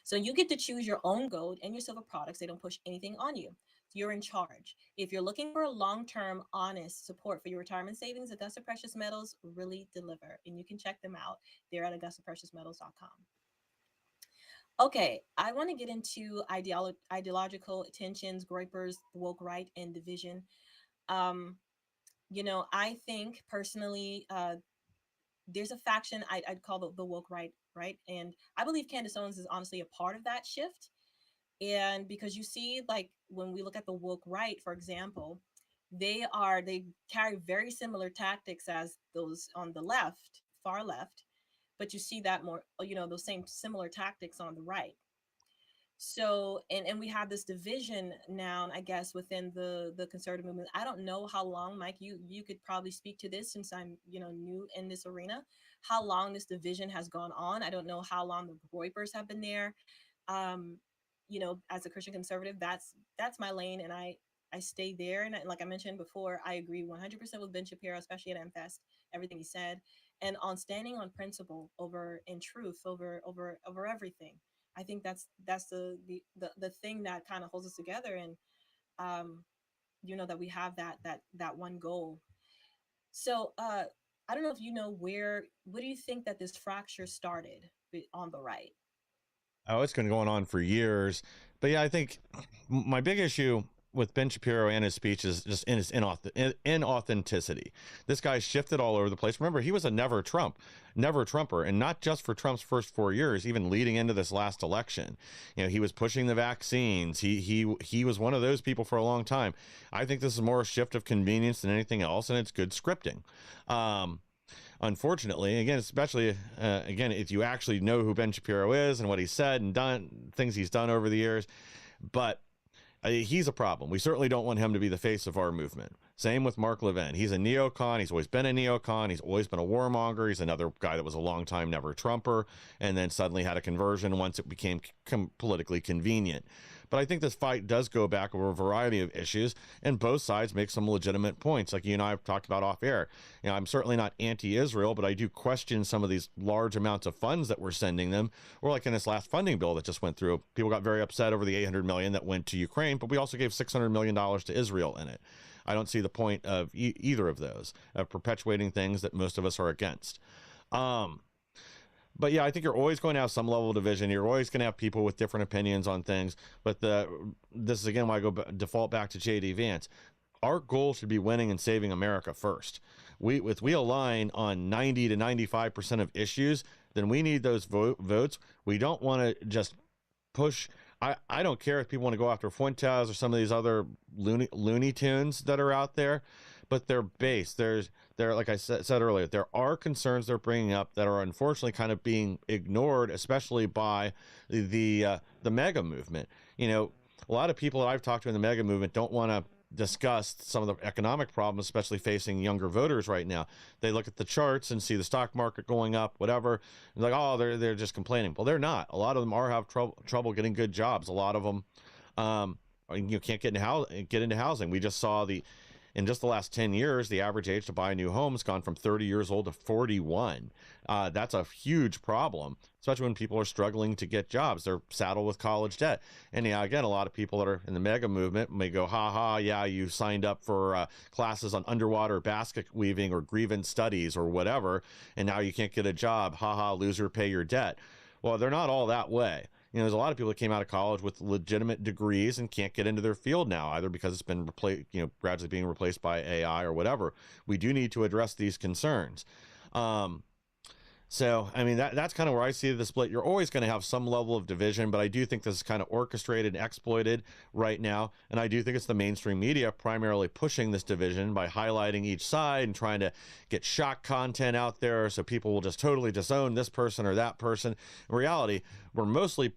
So you get to choose your own gold and your silver products. They don't push anything on you. You're in charge. If you're looking for a long-term, honest support for your retirement savings, Augusta Precious Metals really deliver, and you can check them out. They're at AugustaPreciousMetals.com. Okay, I want to get into ideological tensions, groypers, the woke right, and division. Um, I think personally, there's a faction I'd call the woke right, right? And I believe Candace Owens is honestly a part of that shift. And because you see, like when we look at the woke right, for example, they carry very similar tactics as those on the left, far left, but you see that more, those same similar tactics on the right. So and we have this division now, I guess, within the conservative movement. I don't know how long, Mike, you could probably speak to this since I'm new in this arena, how long this division has gone on. I don't know how long the Groypers have been there. um as a Christian conservative, that's my lane, and I stay there. And like I mentioned before, I agree 100% with Ben Shapiro, especially at AmFest, everything he said, and on standing on principle over in truth over everything. I think that's the thing that kind of holds us together. And um that we have that one goal. So I don't know if you know what do you think that this fracture started on the right? Oh, it's been going on for years. But yeah, I think my big issue with Ben Shapiro and his speech is just in his inauthenticity. This guy shifted all over the place. Remember, he was a never Trumper, and not just for Trump's first 4 years, even leading into this last election. He was pushing the vaccines. He was one of those people for a long time. I think this is more a shift of convenience than anything else, and it's good scripting. Um, Unfortunately, again, especially again, if you actually know who Ben Shapiro is and what he said and done, things he's done over the years, but he's a problem. We certainly don't want him to be the face of our movement. Same with Mark Levin. He's a neocon. He's always been a neocon. He's always been a warmonger. He's another guy that was a long time never Trumper and then suddenly had a conversion once it became politically convenient. But I think this fight does go back over a variety of issues, and both sides make some legitimate points, like you and I have talked about off air. I'm certainly not anti-Israel, but I do question some of these large amounts of funds that we're sending them. Or like in this last funding bill that just went through, people got very upset over the $800 million that went to Ukraine, but we also gave $600 million to Israel in it. I don't see the point of either of those, of perpetuating things that most of us are against. But yeah, I think you're always going to have some level of division. You're always going to have people with different opinions on things. But this is again why I default back to J.D. Vance. Our goal should be winning and saving America first. We align on 90 to 95% of issues, then we need those votes. We don't want to just push. I don't care if people want to go after Fuentes or some of these other Looney Tunes that are out there, but they're based. There, like I said earlier, there are concerns they're bringing up that are unfortunately kind of being ignored, especially by the mega movement. A lot of people that I've talked to in the mega movement don't want to discuss some of the economic problems, especially facing younger voters right now. They look at the charts and see the stock market going up, whatever. And like, oh, they're just complaining. Well, they're not. A lot of them are have trouble getting good jobs. A lot of them, you can't get into housing. We just saw in just the last 10 years, the average age to buy a new home has gone from 30 years old to 41. That's a huge problem, especially when people are struggling to get jobs. They're saddled with college debt. And yeah, again, a lot of people that are in the mega movement may go, ha ha, yeah, you signed up for classes on underwater basket weaving or grievance studies or whatever, and now you can't get a job. Ha ha, loser, pay your debt. Well, they're not all that way. There's a lot of people that came out of college with legitimate degrees and can't get into their field now, either because it's been replaced, gradually being replaced by AI or whatever. We do need to address these concerns. So, I mean, that's kind of where I see the split. You're always going to have some level of division, but I do think this is kind of orchestrated and exploited right now. And I do think it's the mainstream media primarily pushing this division by highlighting each side and trying to get shock content out there so people will just totally disown this person or that person. In reality, we're mostly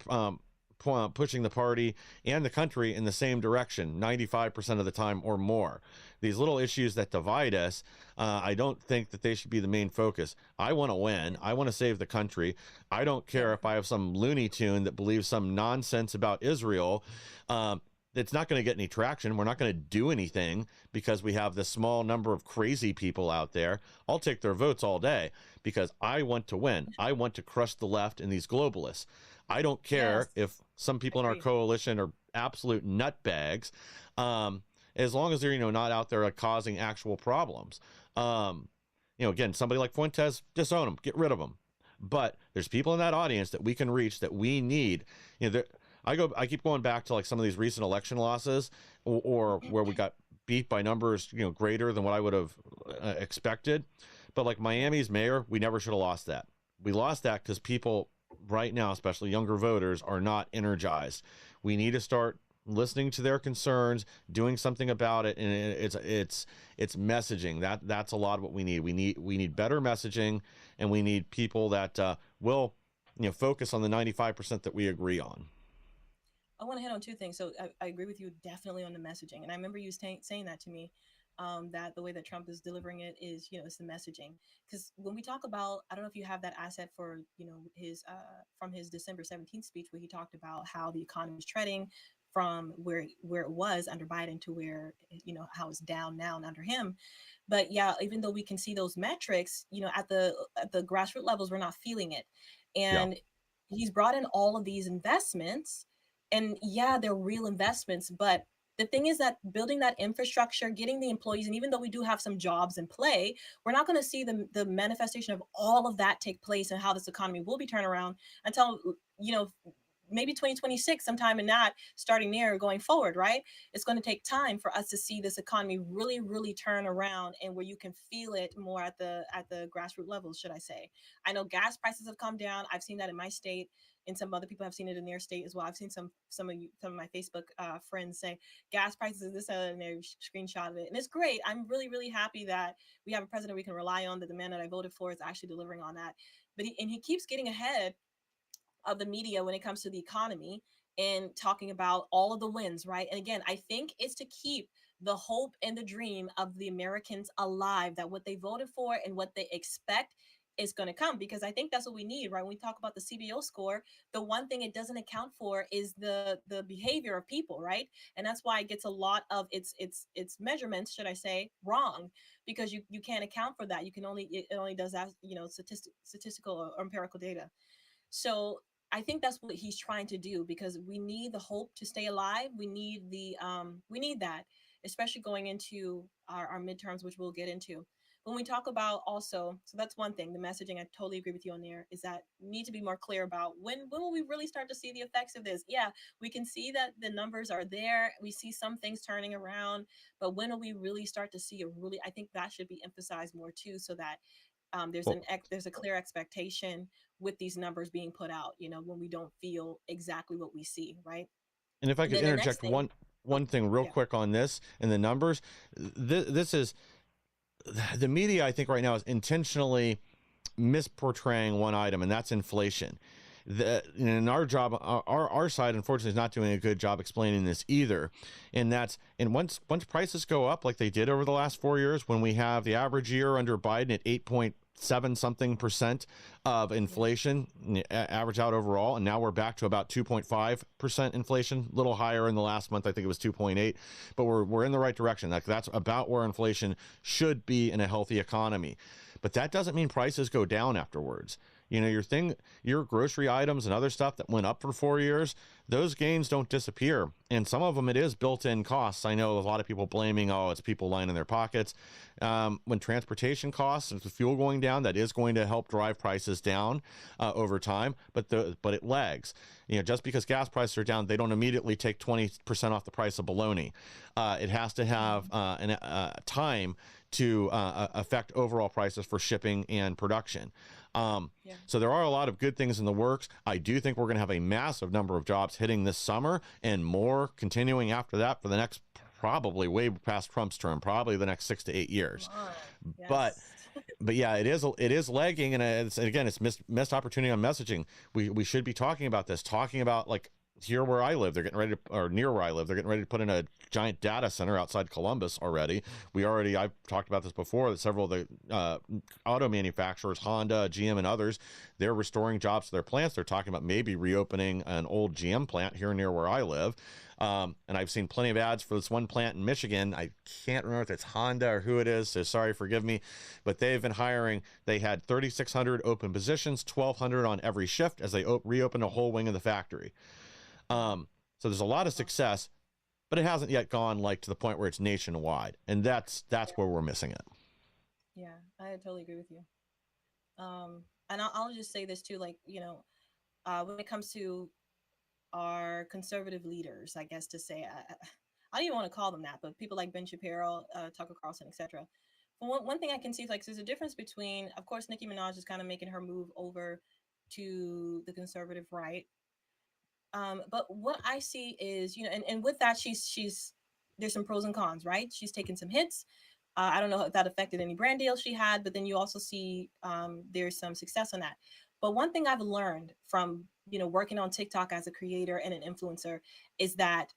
pushing the party and the country in the same direction 95% of the time or more. These little issues that divide us, I don't think that they should be the main focus. I want to win. I want to save the country. I don't care if I have some Looney Tune that believes some nonsense about Israel. It's not going to get any traction. We're not going to do anything because we have this small number of crazy people out there. I'll take their votes all day because I want to win. I want to crush the left and these globalists. I don't care if some people in our coalition are absolute nutbags, as long as they're not out there causing actual problems. Again, somebody like Fuentes, disown them, get rid of them. But there's people in that audience that we can reach that we need. I keep going back to like some of these recent election losses or where we got beat by numbers greater than what I would have expected. But like Miami's mayor, we never should have lost that. We lost that because people right now, especially younger voters, are not energized. We need to start listening to their concerns, doing something about it, and it's messaging. That's a lot of what we need. We need better messaging, and we need people that will focus on the 95% that we agree on. I want to hit on two things. So I agree with you definitely on the messaging, and I remember you saying that to me. That the way that Trump is delivering it is, it's the messaging. Because when we talk about, I don't know if you have that asset for, his from his December 17th speech where he talked about how the economy is treading from where it was under Biden to where how it's down now and under him. But yeah, even though we can see those metrics, at the grassroots levels, we're not feeling it. Yeah. And he's brought in all of these investments, and yeah, they're real investments, but the thing is that building that infrastructure, getting the employees, and even though we do have some jobs in play, we're not going to see the manifestation of all of that take place and how this economy will be turned around until, you know, maybe 2026, sometime in that starting near going forward, right? It's going to take time for us to see this economy really, really turn around, and where you can feel it more at the grassroots levels, should I say. I know gas prices have come down. I've seen that in my state, and some other people have seen it in their state as well. I've seen some of my Facebook friends say gas prices is this, and they screenshot it, and it's great. I'm really, really happy that we have a president we can rely on, that the man that I voted for is actually delivering on that. But he keeps getting ahead of the media when it comes to the economy and talking about all of the wins, right? And again, I think it's to keep the hope and the dream of the Americans alive, that what they voted for and what they expect is going to come, because I think that's what we need, right? When we talk about the CBO score, the one thing it doesn't account for is the behavior of people, right? And that's why it gets a lot of its measurements, should I say, wrong, because you can't account for that. You can only, it only does that, statistical or empirical data. So I think that's what he's trying to do, because we need the hope to stay alive. We need that, especially going into our midterms, which we'll get into. When we talk about also, so that's one thing, the messaging, I totally agree with you on there, is that we need to be more clear about when will we really start to see the effects of this? Yeah, we can see that the numbers are there. We see some things turning around, but when will we really start to see a really, I think that should be emphasized more too, so that Well, there's a clear expectation with these numbers being put out, when we don't feel exactly what we see, right? and if I And could then the next interject thing, one oh thing real yeah, quick on this and the numbers, this is the media, I think, right now is intentionally misportraying one item, and that's inflation. In our job, our side, unfortunately, is not doing a good job explaining this either. And once prices go up like they did over the last 4 years, when we have the average year under Biden at 8.7 something percent of yeah, inflation average out overall, and now we're back to about 2.5% inflation, a little higher in the last month. I think it was 2.8, but we're in the right direction. That's about where inflation should be in a healthy economy. But that doesn't mean prices go down afterwards. Your grocery items and other stuff that went up for 4 years, those gains don't disappear. And some of them, it is built-in costs. I know a lot of people blaming, oh, it's people lining their pockets. When transportation costs and the fuel going down, that is going to help drive prices down over time. But it lags. Just because gas prices are down, they don't immediately take 20% off the price of bologna. It has to have time to affect overall prices for shipping and production. yeah, So there are a lot of good things in the works. I do think we're going to have a massive number of jobs hitting this summer, and more continuing after that for the next, probably way past Trump's term, probably the next 6 to 8 years. come on, But yes, but yeah, it is lagging, and again, it's missed opportunity on messaging. We should be talking about this, talking about, like, here where I live, they're getting ready to, or near where I live, they're getting ready to put in a giant data center outside Columbus already. I've talked about this before, that several of the auto manufacturers, Honda, GM, and others, they're restoring jobs to their plants. They're talking about maybe reopening an old GM plant here near where I live. And I've seen plenty of ads for this one plant in Michigan. I can't remember if it's Honda or who it is, so sorry, forgive me. But they've been hiring. They had 3,600 open positions, 1,200 on every shift as they reopened a whole wing of the factory. wow, So there's a lot of wow, success, but it hasn't yet gone, like, to the point where it's nationwide, and that's yeah, where we're missing it. yeah, I totally agree with you. And I'll just say this too, like, when it comes to our conservative leaders, I guess to say, I don't even want to call them that, but people like Ben Shapiro, Tucker Carlson, etc. One thing I can see is, like, there's a difference between, of course, Nicki Minaj is kind of making her move over to the conservative right. But what I see is, and with that, she's there's some pros and cons, right? She's taken some hits. I don't know if that affected any brand deals she had, but then you also see there's some success on that. But one thing I've learned from working on TikTok as a creator and an influencer is that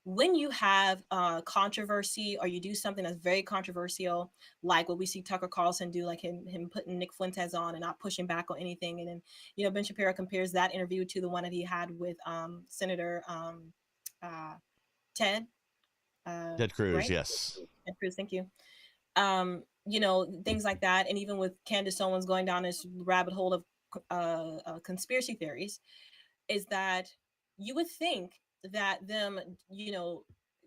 when you have controversy, or you do something that's very controversial, like what we see Tucker Carlson do, like him putting Nick Fuentes on and not pushing back on anything, and then Ben Shapiro compares that interview to the one that he had with Senator uh, Ted, Ted Cruz, right? yes. Ted Cruz, thank you. Things like that, and even with Candace Owens going down this rabbit hole of conspiracy theories, is that you would think that them, you know,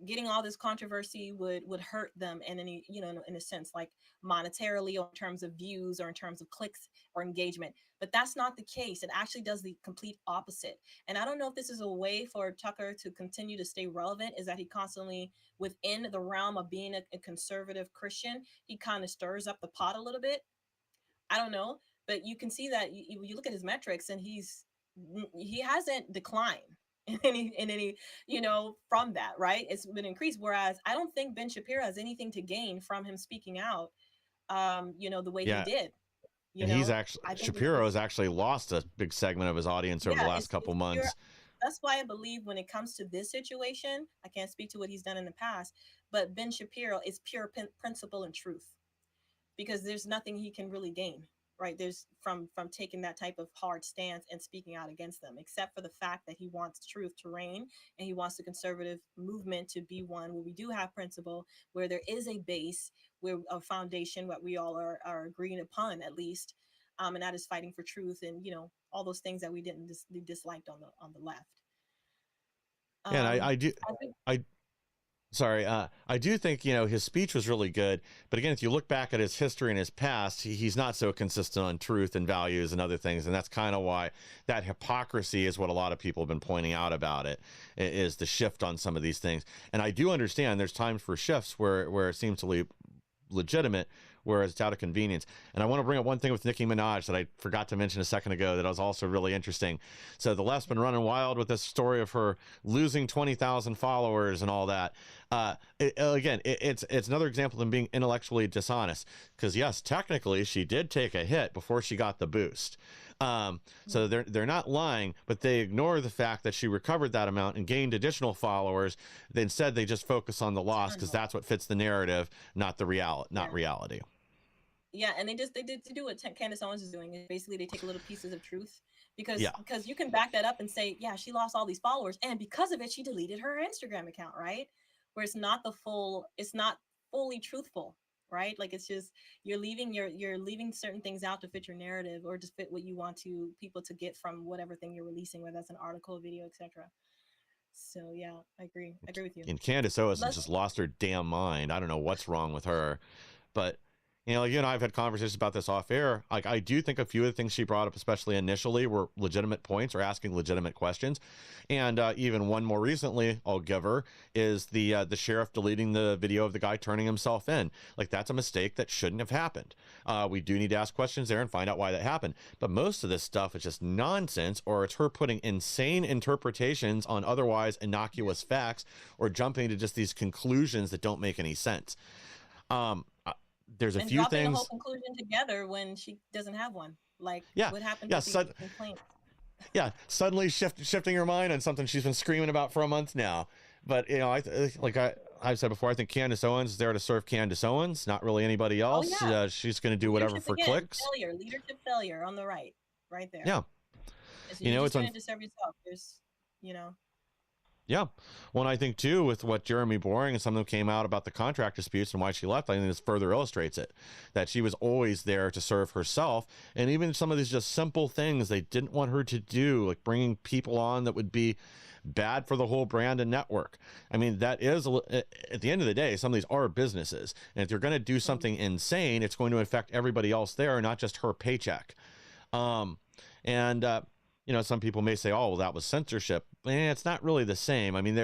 getting all this controversy would hurt them in any, you know, in a sense, like monetarily, or in terms of views, or in terms of clicks or engagement. But that's not the case. It actually does the complete opposite. And I don't know if this is a way for Tucker to continue to stay relevant, is that he constantly, within the realm of being a conservative Christian, he kind of stirs up the pot a little bit. I don't know, but you can see that you look at his metrics, and he hasn't declined in any, you know, from that, right? It's been increased. Whereas I don't think Ben Shapiro has anything to gain from him speaking out, you know, the way he Yeah. did. You And he's know, actually, I think Shapiro has actually lost a big segment of his audience over the yeah, last couple it's pure. months. That's why I believe when it comes to this situation, I can't speak to what he's done in the past, but Ben Shapiro is pure principle and truth, because there's nothing he can really gain, right? There's from taking that type of hard stance and speaking out against them, except for the fact that he wants truth to reign, and he wants the conservative movement to be one where we do have principle, where there is a base, where a foundation, what we all are agreeing upon, at least, and that is fighting for truth, and you know, all those things that we didn't disliked on the left. Yeah, and um I think I sorry, I do think, you know, his speech was really good. But again, if you look back at his history and his past, he's not so consistent on truth and values and other things. And that's kind of why that hypocrisy is what a lot of people have been pointing out about it, is the shift on some of these things. And I do understand there's times for shifts where it seems to be legitimate, whereas it's out of convenience. And I want to bring up one thing with Nicki Minaj that I forgot to mention a second ago that was also really interesting. So the left's been running wild with this story of her losing 20,000 followers and all that. It's another example of them being intellectually dishonest, because yes, technically she did take a hit before she got the boost. So they're not lying, but they ignore the fact that she recovered that amount and gained additional followers. Instead, they just focus on the loss because that's what fits the narrative, not the reality. Yeah, and they did to do what Candace Owens is doing. Is basically they take little pieces of truth, Yeah. because you can back that up and say, yeah, she lost all these followers, and because of it, she deleted her Instagram account, right? Where it's not fully truthful, right? Like it's just you're leaving certain things out to fit your narrative, or just fit what you want to people to get from whatever thing you're releasing, whether that's an article, video, etc. So yeah, I agree with you. And Candace Owens has Let's just lost her damn mind. I don't know what's wrong with her, but you and I've had conversations about this off air. Like, I do think a few of the things she brought up, especially initially, were legitimate points or asking legitimate questions. And even one more recently, I'll give her, is the sheriff deleting the video of the guy turning himself in. Like, that's a mistake that shouldn't have happened. We do need to ask questions there and find out why that happened. But most of this stuff is just nonsense, or it's her putting insane interpretations on otherwise innocuous facts, or jumping to just these conclusions that don't make any sense. There's a and few dropping the things. whole conclusion together when she doesn't have one. Like Yeah, what happened yeah, to the complaint? yeah. Suddenly shifting her mind on something she's been screaming about for a month now. But I've said before, I think Candace Owens is there to serve Candace Owens, not really anybody Oh else. yeah, She's going to do whatever leadership for again, clicks. leadership failure on the right there. Yeah, So you're just it's doing it to serve yourself. There's, you know. Yeah. Well, and I think, too, with what Jeremy Boring and some of them came out about the contract disputes and why she left, I think this further illustrates it, that she was always there to serve herself. And even some of these just simple things they didn't want her to do, like bringing people on that would be bad for the whole brand and network. I mean, that is, at the end of the day, some of these are businesses. And if you're going to do something insane, it's going to affect everybody else there, not just her paycheck. Some people may say, oh, well, that was censorship. It's not really the same. I mean,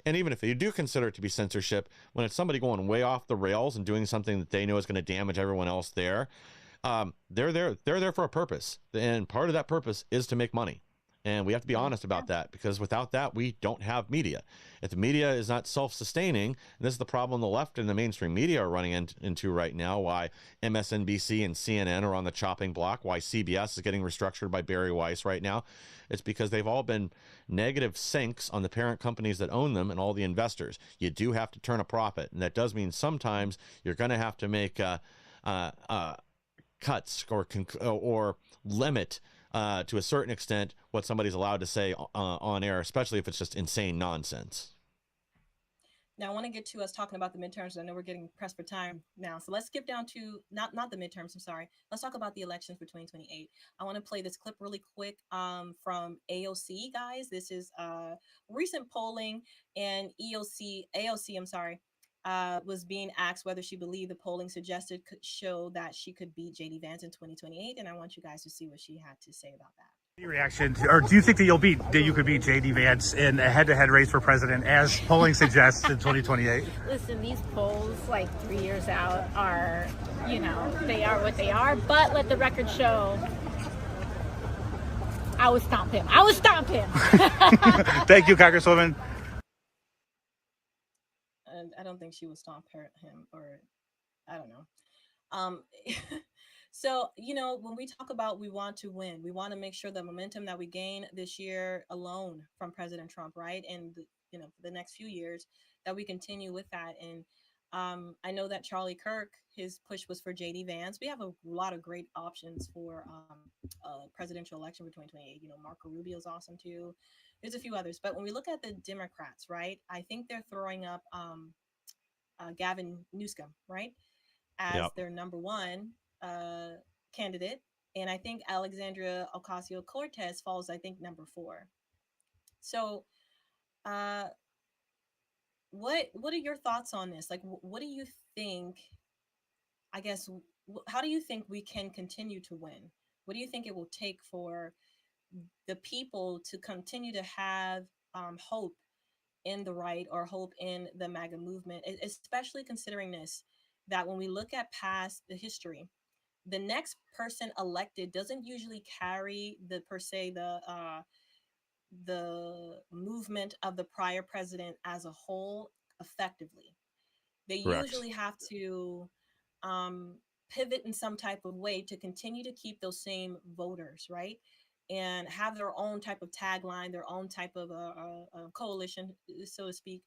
and even if you do consider it to be censorship, when it's somebody going way off the rails and doing something that they know is going to damage everyone else there, they're there for a purpose. And part of that purpose is to make money. And we have to be honest about that, because without that, we don't have media. If the media is not self-sustaining, and this is the problem the left and the mainstream media are running into right now, why MSNBC and CNN are on the chopping block, why CBS is getting restructured by Barry Weiss right now, it's because they've all been negative sinks on the parent companies that own them and all the investors. You do have to turn a profit, and that does mean sometimes you're going to have to make cuts or limit to a certain extent what somebody's allowed to say on air, especially if it's just insane nonsense. Now I want to get to us talking about the midterms. I know we're getting pressed for time now, so let's skip down to not the midterms. I'm sorry. Let's talk about the elections for 2028. I want to play this clip really quick from AOC, guys. This is recent polling, and AOC, I'm sorry, was being asked whether she believed the polling suggested could show that she could beat JD Vance in 2028, and I want you guys to see what she had to say about that. Reaction to, or do you think that you could beat JD Vance in a head-to-head race for president, as polling suggests, in 2028? Listen, these polls like 3 years out are, they are what they are. But let the record show, I would stomp him. Thank you, Congresswoman. And I don't think she would stomp him, or I don't know. Um, So, when we talk about we want to win, we want to make sure the momentum that we gain this year alone from President Trump, right? And, for the next few years, that we continue with that. And I know that Charlie Kirk, his push was for JD Vance. We have a lot of great options for presidential election for 2028. Marco Rubio is awesome too. There's a few others. But when we look at the Democrats, right, I think they're throwing up Gavin Newsom, right, as their number one candidate, and I think Alexandria Ocasio-Cortez falls, I think, number 4. So, what are your thoughts on this? Like, what do you think? I guess, how do you think we can continue to win? What do you think it will take for the people to continue to have hope in the right, or hope in the MAGA movement, especially considering this, that when we look at past the history, the next person elected doesn't usually carry the movement of the prior president as a whole effectively. They Correct. usually have to pivot in some type of way to continue to keep those same voters, right? And have their own type of tagline, their own type of coalition, so to speak,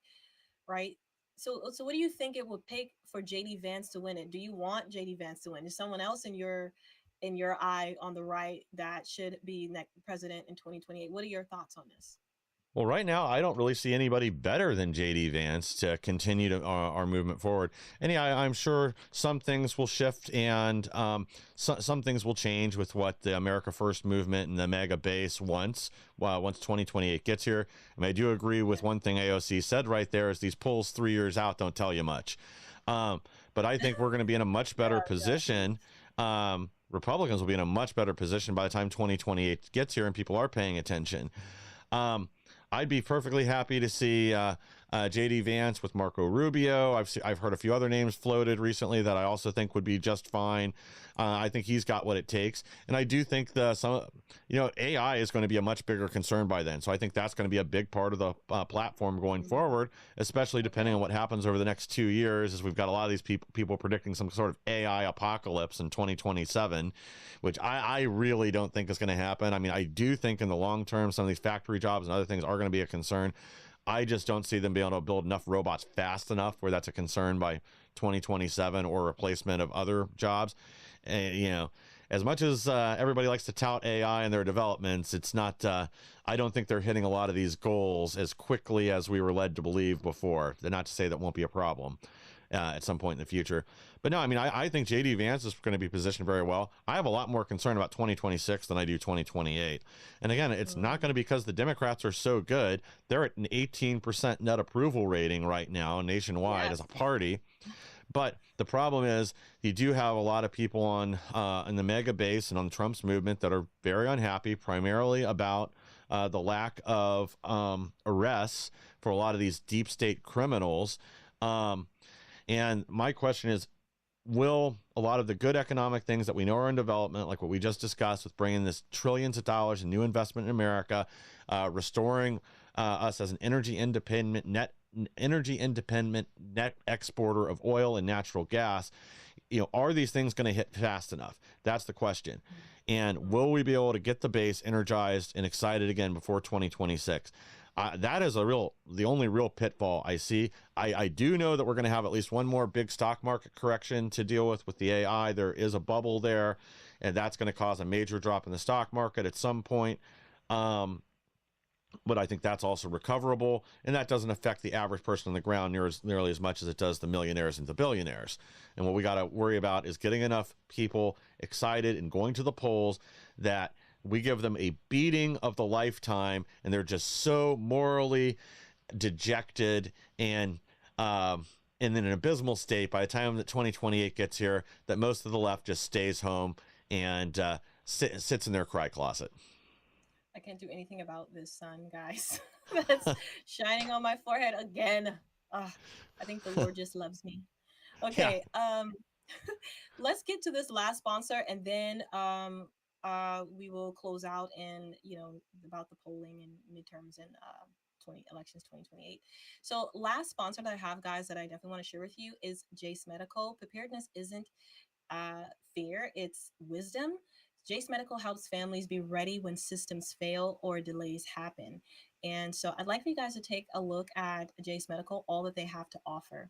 right? So what do you think it will take for JD Vance to win it? Do you want JD Vance to win? Is someone else in your eye on the right that should be next president in 2028? What are your thoughts on this? Well, right now, I don't really see anybody better than JD Vance to continue to our movement forward. And yeah, I'm sure some things will shift, and some things will change with what the America First movement and the mega base wants once 2028 gets here. And I do agree with one thing AOC said right there, is these polls 3 years out don't tell you much. But I think we're going to be in a much better position. Republicans will be in a much better position by the time 2028 gets here and people are paying attention. I'd be perfectly happy to see JD Vance with Marco Rubio. I've heard a few other names floated recently that I also think would be just fine. I think he's got what it takes, and I do think AI is going to be a much bigger concern by then. So I think that's going to be a big part of the platform going forward, especially depending on what happens over the next 2 years, as we've got a lot of these people predicting some sort of AI apocalypse in 2027, which I really don't think is going to happen. I mean, I do think in the long term, some of these factory jobs and other things are going to be a concern. I just don't see them being able to build enough robots fast enough where that's a concern by 2027, or replacement of other jobs. And, as much as everybody likes to tout AI and their developments, it's not, I don't think they're hitting a lot of these goals as quickly as we were led to believe before. Not to say that won't be a problem at some point in the future. But no, I mean, I think JD Vance is going to be positioned very well. I have a lot more concern about 2026 than I do 2028. And again, it's not going to be because the Democrats are so good. They're at an 18% net approval rating right now nationwide as a party. But the problem is, you do have a lot of people on in the mega base and on Trump's movement that are very unhappy, primarily about the lack of arrests for a lot of these deep state criminals. And my question is, will a lot of the good economic things that we know are in development, like what we just discussed with bringing this trillions of dollars in new investment in America, restoring us as an energy independent net exporter of oil and natural gas, are these things going to hit fast enough? That's the question. And will we be able to get the base energized and excited again before 2026? That is the only real pitfall I see. I do know that we're going to have at least one more big stock market correction to deal with the AI. There is a bubble there, and that's going to cause a major drop in the stock market at some point. but I think that's also recoverable, and that doesn't affect the average person on the ground nearly as much as it does the millionaires and the billionaires. And what we got to worry about is getting enough people excited and going to the polls that we give them a beating of the lifetime, and they're just so morally dejected and in an abysmal state by the time that 2028 gets here, that most of the left just stays home and sits in their cry closet. I can't do anything about this sun, guys. That's shining on my forehead again. I think the Lord just loves me. Yeah. Okay, let's get to this last sponsor, and then we will close out and about the polling and midterms and 2028. So last sponsor that I have, guys, that I definitely want to share with you is Jace Medical. Preparedness isn't fear, it's wisdom. Jace Medical helps families be ready when systems fail or delays happen. And so I'd like for you guys to take a look at Jace Medical, all that they have to offer.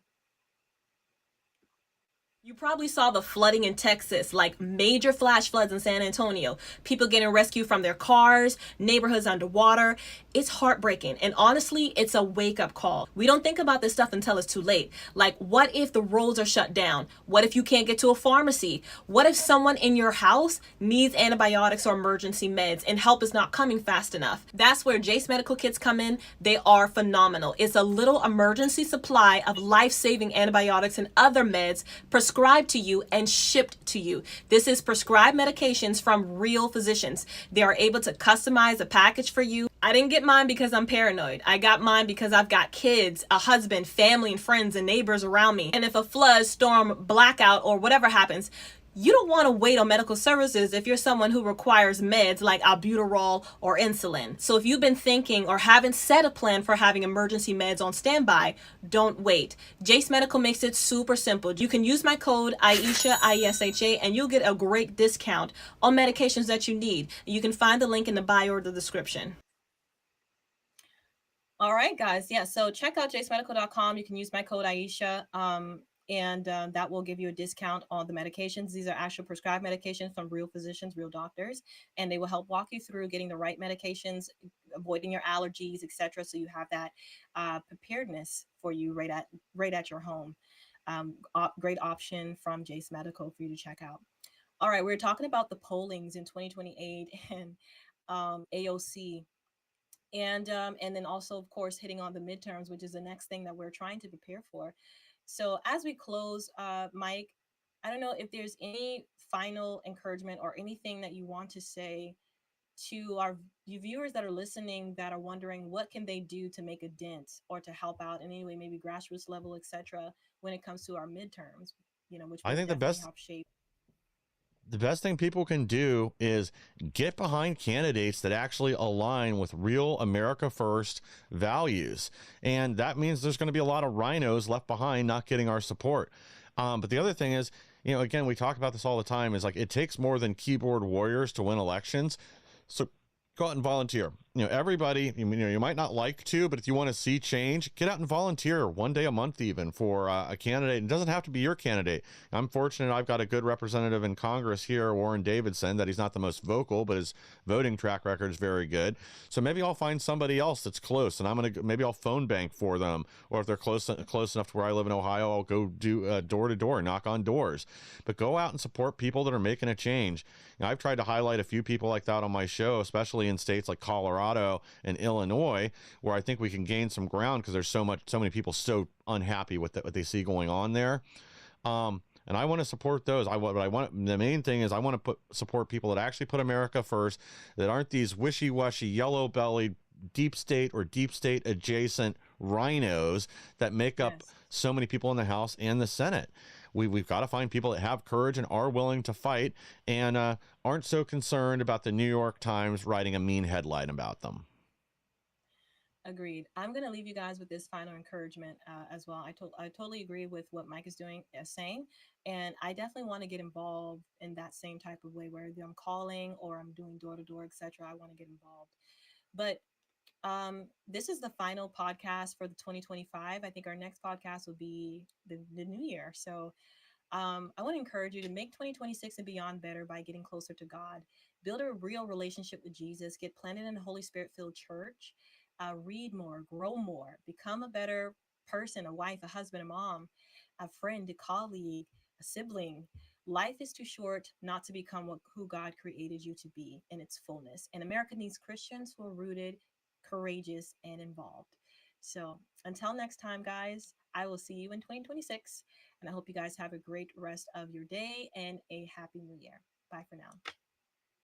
You probably saw the flooding in Texas, like major flash floods in San Antonio, people getting rescued from their cars, neighborhoods underwater. It's heartbreaking. And honestly, it's a wake-up call. We don't think about this stuff until it's too late. Like, what if the roads are shut down? What if you can't get to a pharmacy? What if someone in your house needs antibiotics or emergency meds and help is not coming fast enough? That's where Jace Medical Kits come in. They are phenomenal. It's a little emergency supply of life-saving antibiotics and other meds prescribed to you and shipped to you. This is prescribed medications from real physicians. They are able to customize a package for you. I didn't get mine because I'm paranoid. I got mine because I've got kids, a husband, family, and friends and neighbors around me. And if a flood, storm, blackout, or whatever happens, you don't want to wait on medical services if you're someone who requires meds like albuterol or insulin. So if you've been thinking or haven't set a plan for having emergency meds on standby, don't wait. Jace Medical makes it super simple. You can use my code Iesha, Iesha, and you'll get a great discount on medications that you need. You can find the link in the bio or the description. All right, guys. Yeah, so check out jacemedical.com. You can use my code Iesha. And that will give you a discount on the medications. These are actual prescribed medications from real physicians, real doctors, and they will help walk you through getting the right medications, avoiding your allergies, etc. So you have that preparedness for you right at your home. Great option from Jace Medical for you to check out. All right, we're talking about the pollings in 2028 and AOC. And then also, of course, hitting on the midterms, which is the next thing that we're trying to prepare for. So as we close, Mike, I don't know if there's any final encouragement or anything that you want to say to our viewers that are listening that are wondering what can they do to make a dent or to help out in any way, maybe grassroots level, etc., when it comes to our midterms, which will I think definitely help shape. The best thing people can do is get behind candidates that actually align with real America First values. And that means there's going to be a lot of rhinos left behind not getting our support. But the other thing is, again, we talk about this all the time, is like it takes more than keyboard warriors to win elections. So go out and volunteer. Everybody, you might not like to, but if you want to see change, get out and volunteer one day a month even for a candidate. It doesn't have to be your candidate. I'm fortunate I've got a good representative in Congress here, Warren Davidson, that he's not the most vocal, but his voting track record is very good. So maybe I'll find somebody else that's close, and maybe I'll phone bank for them, or if they're close enough to where I live in Ohio, I'll go do door to door, knock on doors. But go out and support people that are making a change. I've tried to highlight a few people like that on my show, especially in states like Colorado and Illinois, where I think we can gain some ground because there's so many people so unhappy with what they see going on there. And I want to support those. The main thing is I want to support people that actually put America first, that aren't these wishy-washy, yellow-bellied, deep state or deep state adjacent rhinos that make up so many people in the House and the Senate. We've got to find people that have courage and are willing to fight and aren't so concerned about the New York Times writing a mean headline about them. Agreed. I'm going to leave you guys with this final encouragement as well. I totally agree with what Mike is saying, and I definitely want to get involved in that same type of way, whether I'm calling or I'm doing door to door, etc. I want to get involved. But this is the final podcast for the 2025. I think our next podcast will be the new year. So I want to encourage you to make 2026 and beyond better by getting closer to God. Build a real relationship with Jesus. Get planted in a Holy Spirit filled church. Read more, grow more, become a better person, a wife, a husband, a mom, a friend, a colleague, a sibling. Life is too short not to become who God created you to be in its fullness. And America needs Christians who are rooted, courageous, and involved. So until next time, guys, I will see you in 2026. And I hope you guys have a great rest of your day and a happy new year. Bye for now.